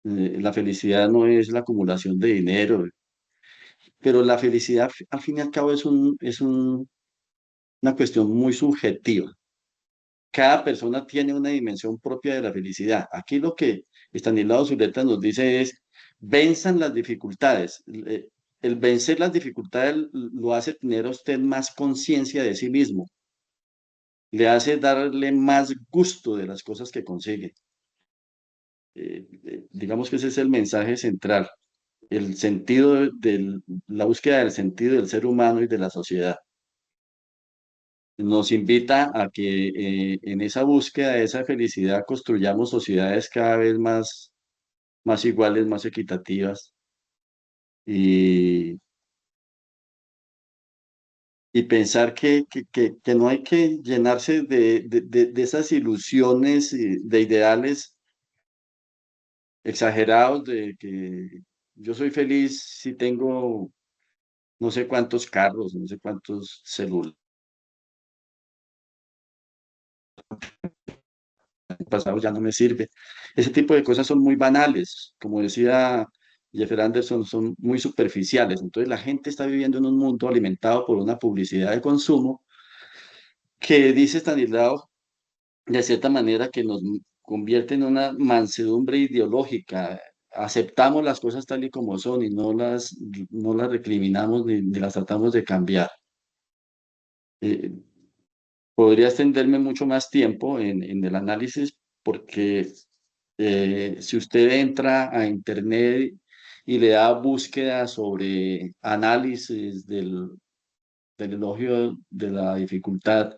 La felicidad no es la acumulación de dinero, pero la felicidad al fin y al cabo una cuestión muy subjetiva. Cada persona tiene una dimensión propia de la felicidad. Aquí lo que Estanislao Zuleta nos dice es, venzan las dificultades. El vencer las dificultades lo hace tener a usted más conciencia de sí mismo, le hace darle más gusto de las cosas que consigue. Digamos que ese es el mensaje central, el sentido la búsqueda del sentido del ser humano y de la sociedad. Nos invita a que en esa búsqueda de esa felicidad construyamos sociedades cada vez más más iguales, más equitativas y, y pensar que no hay que llenarse de esas ilusiones y de ideales exagerados de que yo soy feliz si tengo no sé cuántos carros, no sé cuántos celulares. Pasado ya no me sirve. Ese tipo de cosas son muy banales, como decía Jeffrey Anderson, son muy superficiales. Entonces la gente está viviendo en un mundo alimentado por una publicidad de consumo que dice Stanislao, de cierta manera, que nos convierte en una mansedumbre ideológica. Aceptamos las cosas tal y como son y no las recriminamos ni las tratamos de cambiar. Eh, Podría extenderme mucho más tiempo en el análisis porque si usted entra a internet y le da búsqueda sobre análisis del elogio de la dificultad,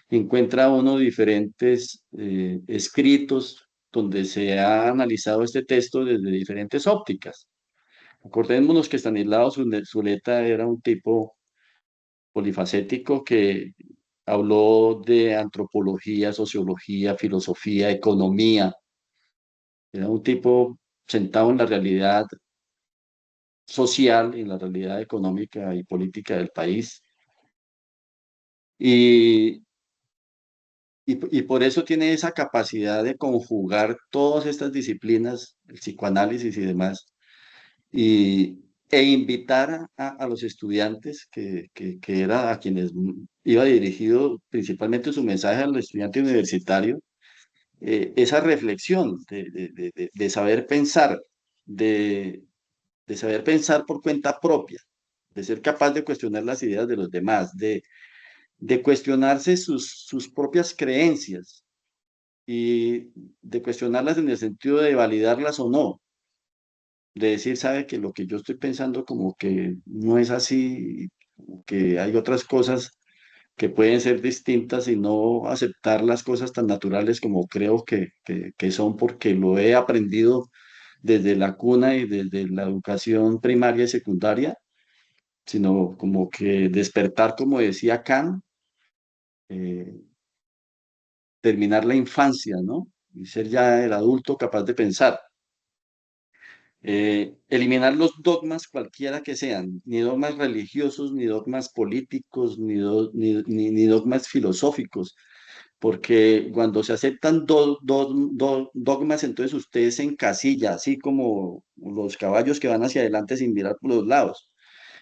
encuentra uno diferentes escritos donde se ha analizado este texto desde diferentes ópticas. Acordémonos que Stanislao Zuleta era un tipo polifacético que habló de antropología, sociología, filosofía, economía. Era un tipo sentado en la realidad social, en la realidad económica y política del país. Y, y por eso tiene esa capacidad de conjugar todas estas disciplinas, el psicoanálisis y demás, e invitar a los estudiantes, que era a quienes iba dirigido principalmente su mensaje al estudiante universitario, esa reflexión de saber pensar, de, de saber pensar por cuenta propia, de ser capaz de cuestionar las ideas de los demás, de cuestionarse sus propias creencias y de cuestionarlas en el sentido de validarlas o no, de decir, sabe que lo que yo estoy pensando como que no es así, que hay otras cosas que pueden ser distintas y no aceptar las cosas tan naturales como creo que son porque lo he aprendido desde la cuna y desde la educación primaria y secundaria, sino como que despertar, como decía Kant, eh, terminar la infancia, ¿no? Y ser ya el adulto capaz de pensar. Eliminar los dogmas cualquiera que sean, ni dogmas religiosos, ni dogmas políticos, ni dogmas filosóficos, porque cuando se aceptan dogmas, entonces usted se encasilla, así como los caballos que van hacia adelante sin mirar por los lados.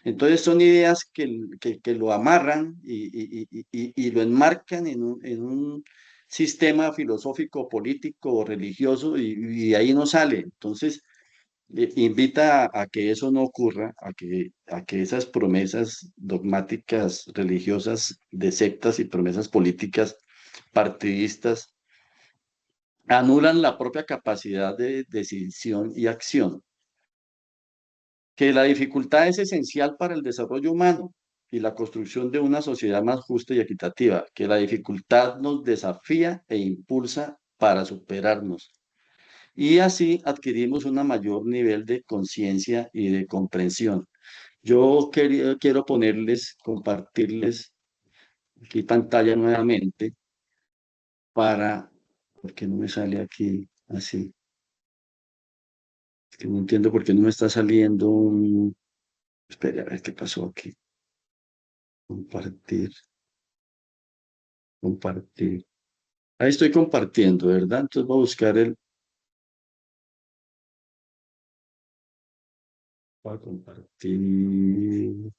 Entonces son ideas que lo amarran y lo enmarcan en un sistema filosófico, político o religioso y de ahí no sale. Entonces invita a que eso no ocurra, a que esas promesas dogmáticas religiosas de sectas y promesas políticas partidistas anulan la propia capacidad de decisión y acción, que la dificultad es esencial para el desarrollo humano y la construcción de una sociedad más justa y equitativa, que la dificultad nos desafía e impulsa para superarnos. Y así adquirimos un mayor nivel de conciencia y de comprensión. Yo quiero compartirles aquí pantalla nuevamente para, porque no me sale aquí así. Es que no entiendo por qué no me está saliendo un... Espera, a ver qué pasó aquí. Compartir, compartir. Ahí estoy compartiendo, ¿verdad? Entonces voy a buscar voy a compartir.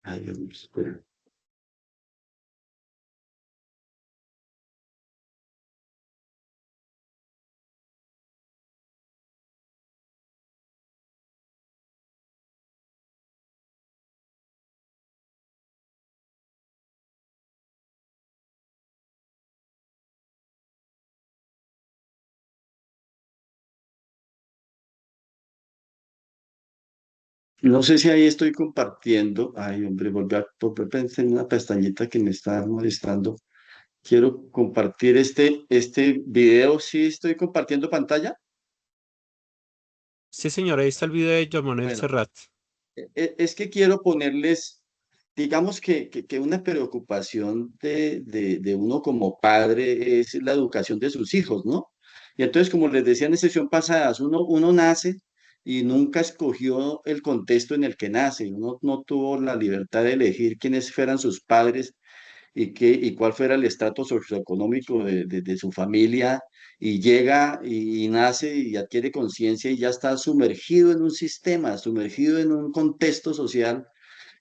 Ay, Dios mío, espera. No sé si ahí estoy compartiendo. Ay, hombre, pensé en una pestañita que me está molestando. Quiero compartir este video. ¿Sí estoy compartiendo pantalla? Sí, señora, ahí está el video de Joan Manuel Bueno, Serrat. es que quiero ponerles, digamos que una preocupación de uno como padre es la educación de sus hijos, ¿no? Y entonces, como les decía en la sesión pasada, uno nace y nunca escogió el contexto en el que nace, uno no tuvo la libertad de elegir quiénes fueran sus padres y cuál fuera el estatus socioeconómico de su familia, y llega y nace y adquiere conciencia y ya está sumergido en un sistema, sumergido en un contexto social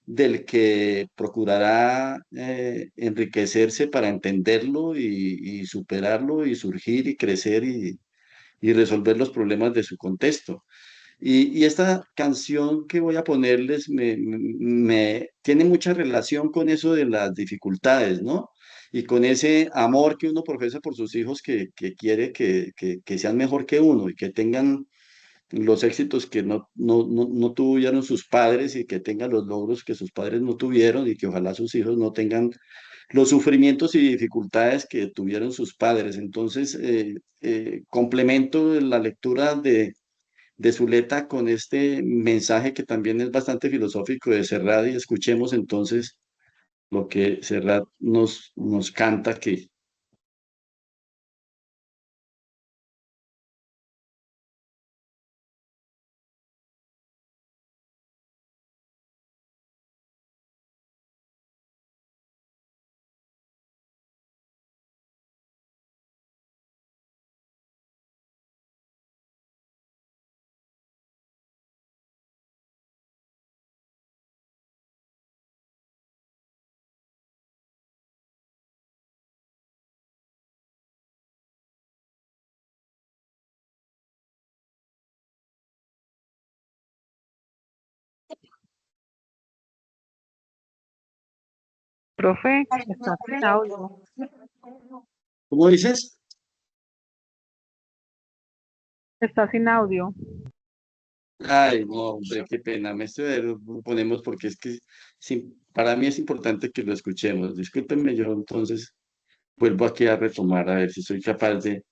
del que procurará enriquecerse para entenderlo y superarlo y surgir y crecer y resolver los problemas de su contexto. Y esta canción que voy a ponerles tiene mucha relación con eso de las dificultades, ¿no? Y con ese amor que uno profesa por sus hijos que quiere que sean mejor que uno y que tengan los éxitos que no tuvieron sus padres y que tengan los logros que sus padres no tuvieron y que ojalá sus hijos no tengan los sufrimientos y dificultades que tuvieron sus padres. Entonces, complemento la lectura de Zuleta con este mensaje que también es bastante filosófico de Serrat, y escuchemos entonces lo que Serrat nos canta que Profe, está sin audio. ¿cómo dices? Está sin audio. Ay, no, hombre, qué pena, ponemos porque es que para mí es importante que lo escuchemos. Discúlpenme, yo entonces vuelvo aquí a retomar a ver si soy capaz de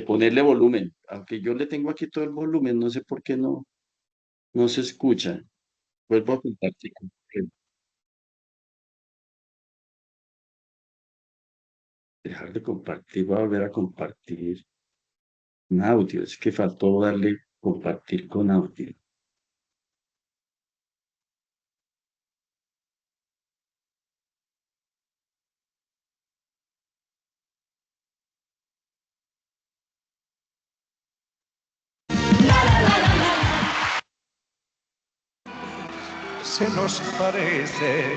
ponerle volumen. Aunque yo le tengo aquí todo el volumen, no sé por qué no se escucha. Vuelvo a compartir. Dejar de compartir, voy a volver a compartir un audio. Es que faltó darle compartir con audio. Se nos parece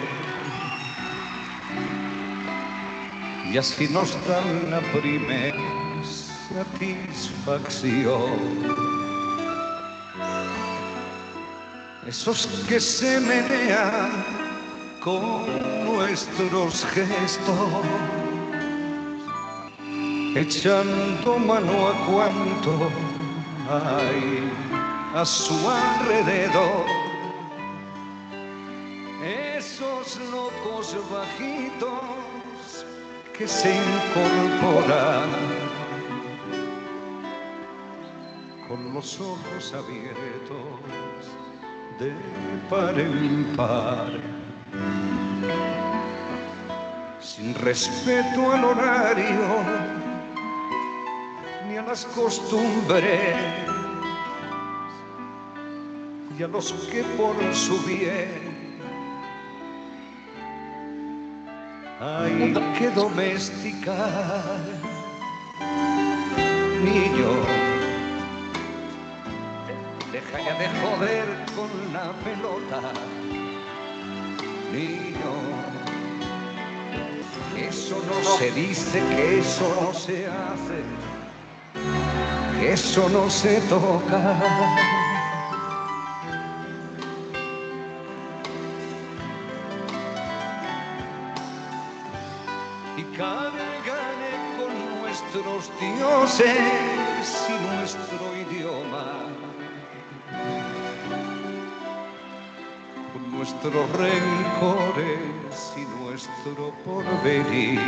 y así nos dan la primera satisfacción. Esos que se menean con nuestros gestos, echando mano a cuanto hay a su alrededor. Esos locos bajitos que se incorporan con los ojos abiertos de par en par, sin respeto al horario ni a las costumbres, y a los que por su bien hay que domesticar. Niño, deja ya de joder con la pelota. Niño, eso no se dice, que eso no se hace, que eso no se toca. Y cargaré con nuestros dioses y nuestro idioma, con nuestros rencores y nuestro porvenir.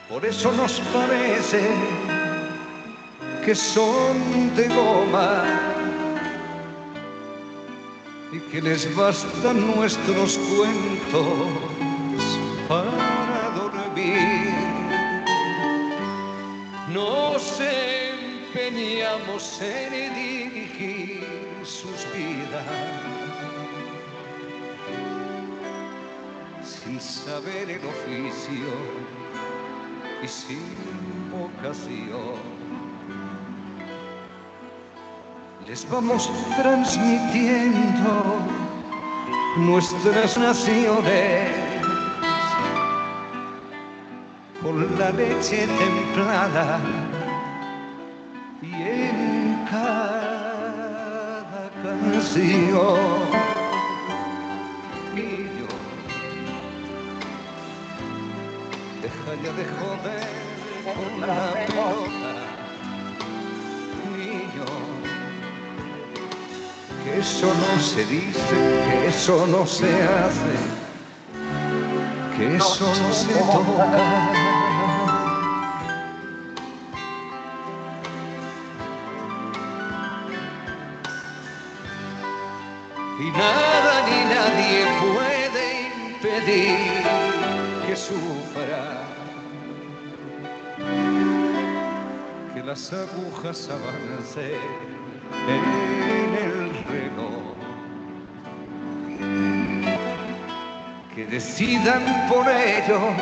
Por eso nos parece que son de goma y que les bastan nuestros cuentos para dormir. Nos empeñamos en dirigir sus vidas sin saber el oficio y sin vocación. Les vamos transmitiendo nuestras naciones con la leche templada y en cada canción. Niño, deja ya de joder con la pelota. Niño, que eso no se dice, que eso no se hace, que eso no se toca. Y nada ni nadie puede impedir que sufra, que las agujas avancen en el reloj, que decidan por ellos,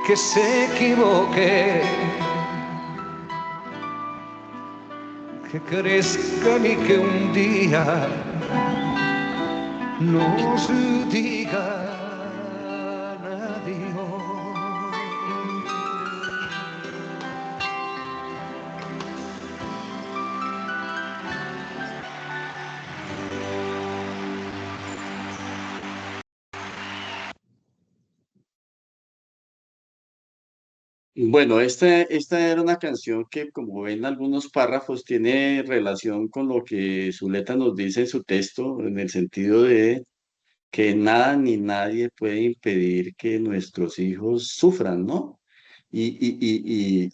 que se equivoquen, que crezcan y que un día nos digan adiós. Bueno, esta era una canción que, como ven algunos párrafos, tiene relación con lo que Zuleta nos dice en su texto, en el sentido de que nada ni nadie puede impedir que nuestros hijos sufran, ¿no? Y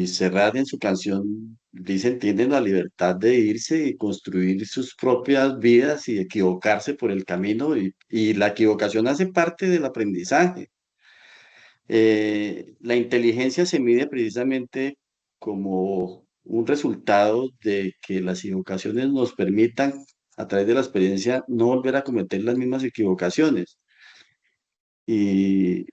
Serrat en su canción dice, tienen la libertad de irse y construir sus propias vidas y equivocarse por el camino, y la equivocación hace parte del aprendizaje. La inteligencia se mide precisamente como un resultado de que las equivocaciones nos permitan, a través de la experiencia, no volver a cometer las mismas equivocaciones. Y,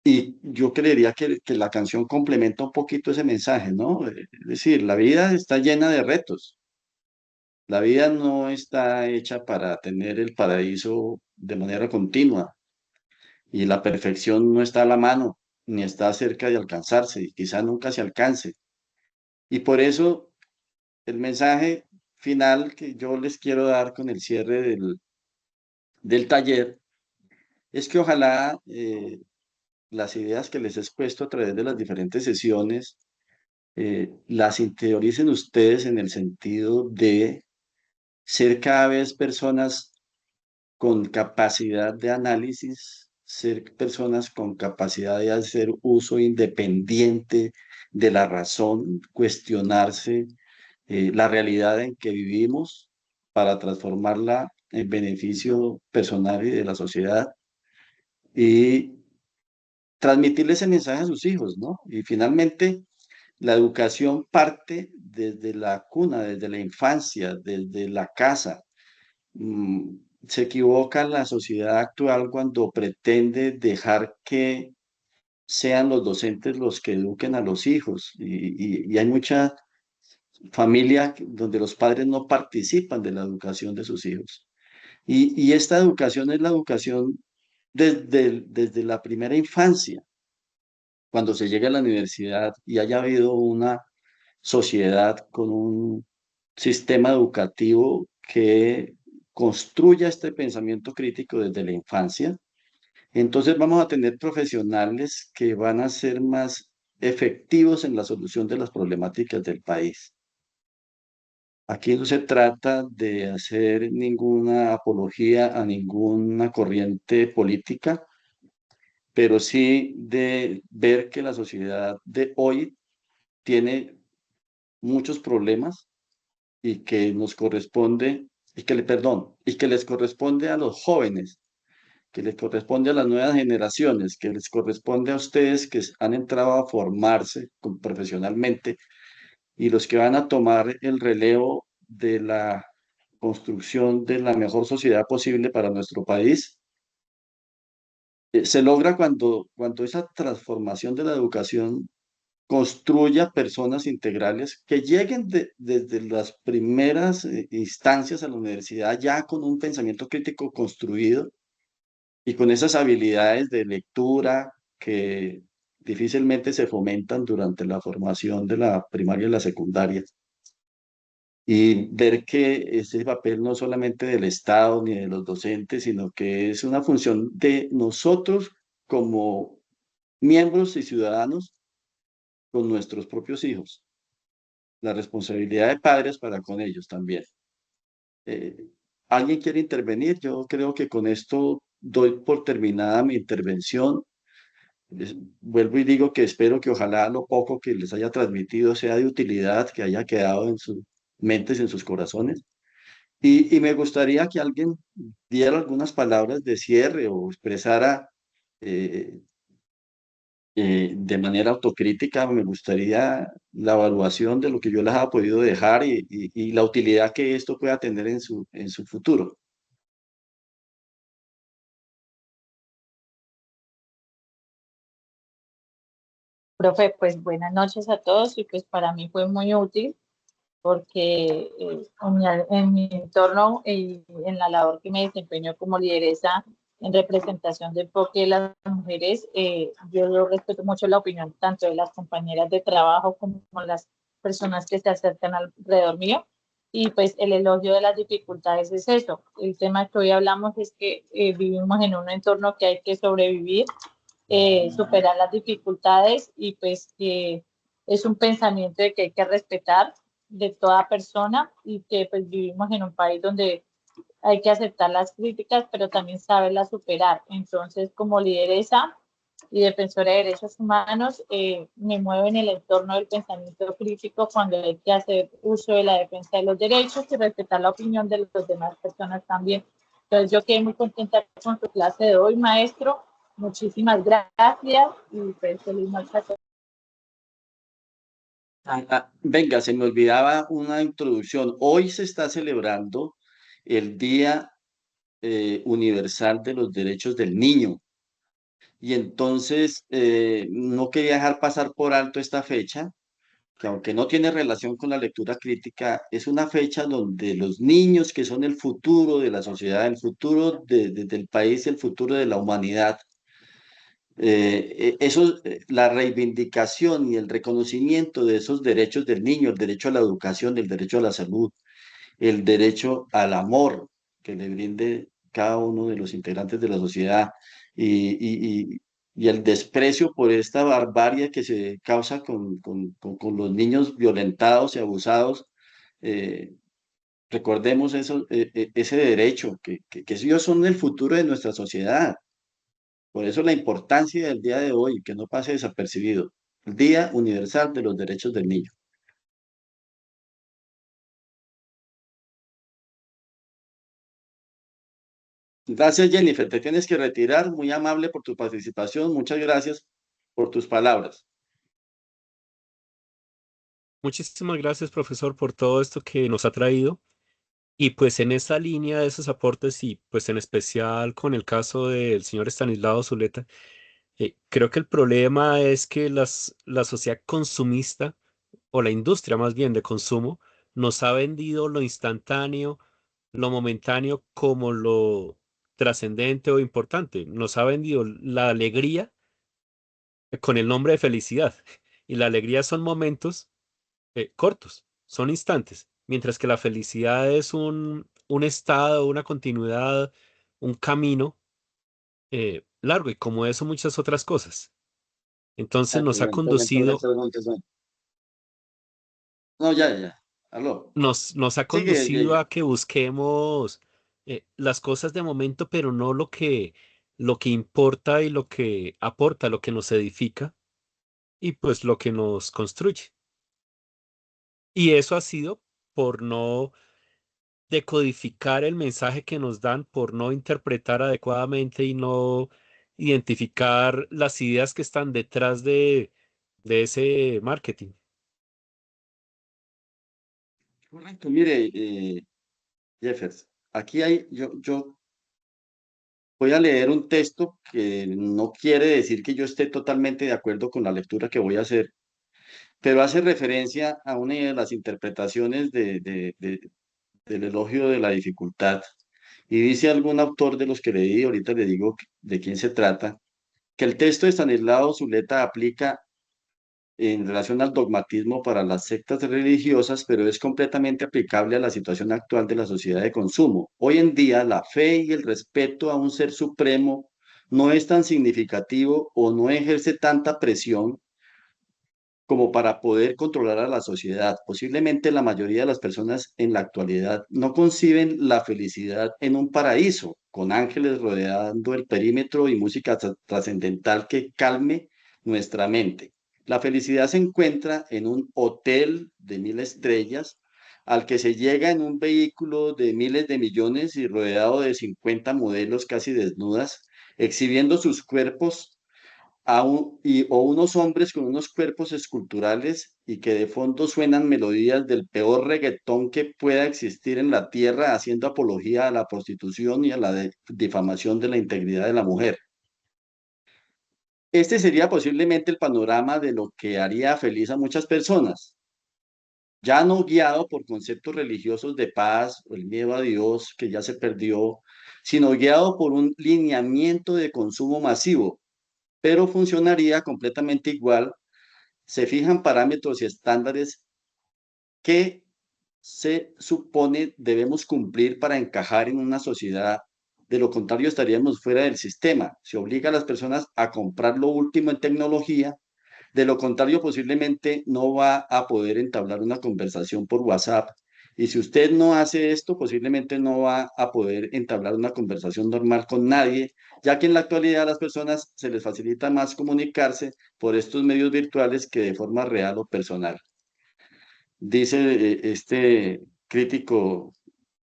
y yo creería que la canción complementa un poquito ese mensaje, ¿no? Es decir, la vida está llena de retos. La vida no está hecha para tener el paraíso de manera continua. Y la perfección no está a la mano, ni está cerca de alcanzarse, y quizá nunca se alcance. Y por eso el mensaje final que yo les quiero dar con el cierre del taller es que ojalá las ideas que les he expuesto a través de las diferentes sesiones las interioricen ustedes en el sentido de ser cada vez personas con capacidad de análisis, ser personas con capacidad de hacer uso independiente de la razón, cuestionarse la realidad en que vivimos para transformarla en beneficio personal y de la sociedad, y transmitirle ese mensaje a sus hijos, ¿no? Y finalmente, la educación parte desde la cuna, desde la infancia, desde la casa. Mm, Se equivoca la sociedad actual cuando pretende dejar que sean los docentes los que eduquen a los hijos. Y hay mucha familia donde los padres no participan de la educación de sus hijos. Y esta educación es la educación desde la primera infancia, cuando se llega a la universidad y haya habido una sociedad con un sistema educativo que construya este pensamiento crítico desde la infancia. Entonces vamos a tener profesionales que van a ser más efectivos en la solución de las problemáticas del país. Aquí no se trata de hacer ninguna apología a ninguna corriente política, pero sí de ver que la sociedad de hoy tiene muchos problemas y que nos corresponde, y que les corresponde a los jóvenes, que les corresponde a las nuevas generaciones, que les corresponde a ustedes que han entrado a formarse profesionalmente y los que van a tomar el relevo de la construcción de la mejor sociedad posible para nuestro país. Se logra cuando esa transformación de la educación construya personas integrales que lleguen desde las primeras instancias a la universidad ya con un pensamiento crítico construido y con esas habilidades de lectura que difícilmente se fomentan durante la formación de la primaria y la secundaria. Y ver que ese papel no solamente del Estado ni de los docentes, sino que es una función de nosotros como miembros y ciudadanos con nuestros propios hijos. La responsabilidad de padres para con ellos también. Eh, ¿Alguien quiere intervenir? Yo creo que con esto doy por terminada mi intervención. Vuelvo y digo que espero que ojalá lo poco que les haya transmitido sea de utilidad, que haya quedado en sus mentes, en sus corazones. Y me gustaría que alguien diera algunas palabras de cierre o expresara eh, de manera autocrítica. Me gustaría la evaluación de lo que yo les ha podido dejar y la utilidad que esto pueda tener en su futuro. Profe, pues buenas noches a todos y pues para mí fue muy útil porque en mi entorno y en la labor que me desempeño como lideresa en representación de enfoque de las mujeres, yo respeto mucho la opinión tanto de las compañeras de trabajo como las personas que se acercan alrededor mío. Y pues el elogio de las dificultades es eso. El tema que hoy hablamos es que vivimos en un entorno que hay que sobrevivir, superar las dificultades y pues que es un pensamiento de que hay que respetar de toda persona y que pues vivimos en un país donde hay que aceptar las críticas, pero también saberlas superar. Entonces, como lideresa y defensora de derechos humanos, me muevo en el entorno del pensamiento crítico cuando hay que hacer uso de la defensa de los derechos y respetar la opinión de las demás personas también. Entonces, yo quedé muy contenta con su clase de hoy, maestro. Muchísimas gracias y pues feliz noche a todos. Venga, se me olvidaba una introducción. Hoy se está celebrando el Día Universal de los Derechos del Niño. Y entonces no quería dejar pasar por alto esta fecha, que aunque no tiene relación con la lectura crítica, es una fecha donde los niños, que son el futuro de la sociedad, el futuro del país, el futuro de la humanidad, la reivindicación y el reconocimiento de esos derechos del niño, el derecho a la educación, el derecho a la salud, el derecho al amor que le brinde cada uno de los integrantes de la sociedad y el desprecio por esta barbarie que se causa con los niños violentados y abusados. eh, Recordemos ese derecho, que ellos son el futuro de nuestra sociedad. Por eso la importancia del día de hoy, que no pase desapercibido, el Día Universal de los Derechos del Niño. Gracias, Jennifer. Te tienes que retirar. Muy amable por tu participación. Muchas gracias por tus palabras. Muchísimas gracias, profesor, por todo esto que nos ha traído. Y pues en esa línea de esos aportes y pues en especial con el caso del señor Estanislao Zuleta, creo que el problema es que la sociedad consumista o la industria más bien de consumo nos ha vendido lo instantáneo, lo momentáneo como lo trascendente o importante. Nos ha vendido la alegría con el nombre de felicidad. Y la alegría son momentos cortos, son instantes, mientras que la felicidad es un estado, una continuidad, un camino largo y como eso muchas otras cosas. Entonces nos ha conducido, No, ya. Aló. nos ha Sigue. conducido a que busquemos las cosas de momento, pero no lo que lo que importa y lo que aporta, lo que nos edifica y pues lo que nos construye. Y eso ha sido por no decodificar el mensaje que nos dan, por no interpretar adecuadamente y no identificar las ideas que están detrás de ese marketing. Correcto, mire, Jeffers, aquí hay, yo voy a leer un texto que no quiere decir que yo esté totalmente de acuerdo con la lectura que voy a hacer, pero hace referencia a una de las interpretaciones del elogio de la dificultad. Y dice algún autor de los que leí, ahorita le digo de quién se trata, que el texto de Stanislao Zuleta aplica en relación al dogmatismo para las sectas religiosas, pero es completamente aplicable a la situación actual de la sociedad de consumo. Hoy en día, la fe y el respeto a un ser supremo no es tan significativo o no ejerce tanta presión como para poder controlar a la sociedad. Posiblemente la mayoría de las personas en la actualidad no conciben la felicidad en un paraíso, con ángeles rodeando el perímetro y música trascendental que calme nuestra mente. La felicidad se encuentra en un hotel de 1000 estrellas al que se llega en un vehículo de miles de millones y rodeado de 50 modelos casi desnudas, exhibiendo sus cuerpos o unos hombres con unos cuerpos esculturales y que de fondo suenan melodías del peor reggaetón que pueda existir en la tierra, haciendo apología a la prostitución y a la difamación de la integridad de la mujer. Este sería posiblemente el panorama de lo que haría feliz a muchas personas, ya no guiado por conceptos religiosos de paz o el miedo a Dios que ya se perdió, sino guiado por un lineamiento de consumo masivo, pero funcionaría completamente igual. Se fijan parámetros y estándares que se supone debemos cumplir para encajar en una sociedad. De lo contrario, estaríamos fuera del sistema. Se obliga a las personas a comprar lo último en tecnología. De lo contrario, posiblemente no va a poder entablar una conversación por WhatsApp. Y si usted no hace esto, posiblemente no va a poder entablar una conversación normal con nadie, ya que en la actualidad a las personas se les facilita más comunicarse por estos medios virtuales que de forma real o personal. Dice este crítico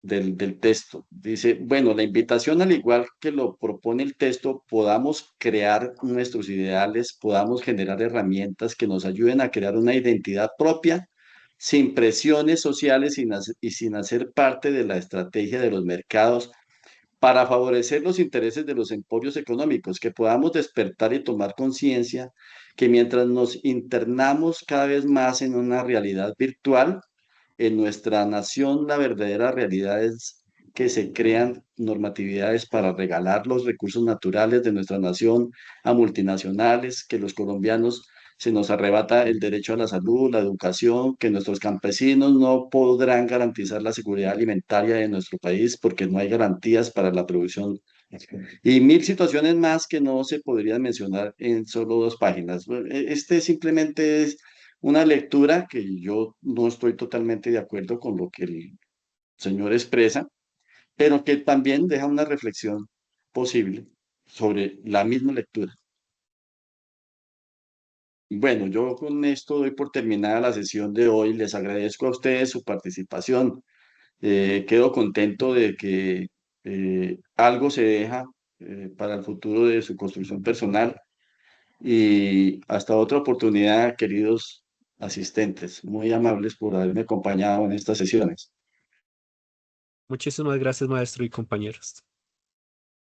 del texto, dice, bueno, la invitación al igual que lo propone el texto, podamos crear nuestros ideales, podamos generar herramientas que nos ayuden a crear una identidad propia sin presiones sociales y sin hacer parte de la estrategia de los mercados para favorecer los intereses de los emporios económicos, que podamos despertar y tomar conciencia que mientras nos internamos cada vez más en una realidad virtual, en nuestra nación la verdadera realidad es que se crean normatividades para regalar los recursos naturales de nuestra nación a multinacionales, que los colombianos se nos arrebata el derecho a la salud, la educación, que nuestros campesinos no podrán garantizar la seguridad alimentaria de nuestro país porque no hay garantías para la producción y mil situaciones más que no se podrían mencionar en solo 2 páginas. Este simplemente es una lectura que yo no estoy totalmente de acuerdo con lo que el señor expresa, pero que también deja una reflexión posible sobre la misma lectura. Bueno, yo con esto doy por terminada la sesión de hoy. Les agradezco a ustedes su participación. Quedo contento de que algo se deja para el futuro de su construcción personal y hasta otra oportunidad, queridos asistentes, muy amables por haberme acompañado en estas sesiones. Muchísimas gracias, maestro y compañeros.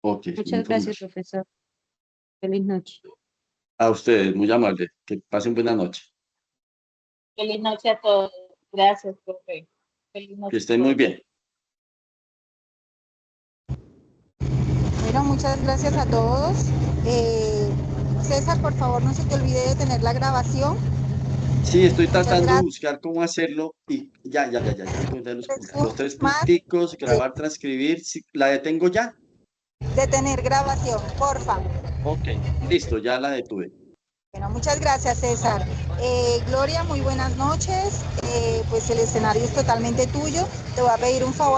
Ok, Muchas gracias, profesor. Feliz noche. a ustedes, muy amables, que pasen buena noche. Feliz noche a todos. Gracias, profe. Feliz noche. Que estén muy bien. Bueno, muchas gracias a todos. César, por favor, no se te olvide de tener la grabación. Sí, estoy tratando de buscar cómo hacerlo y ya. Los 3 punticos, grabar, transcribir, la detengo ya. Detener grabación, porfa. Ok, listo, ya la detuve. Bueno, muchas gracias, César. Gloria, muy buenas noches. Pues el escenario es totalmente tuyo. Te voy a pedir un favor.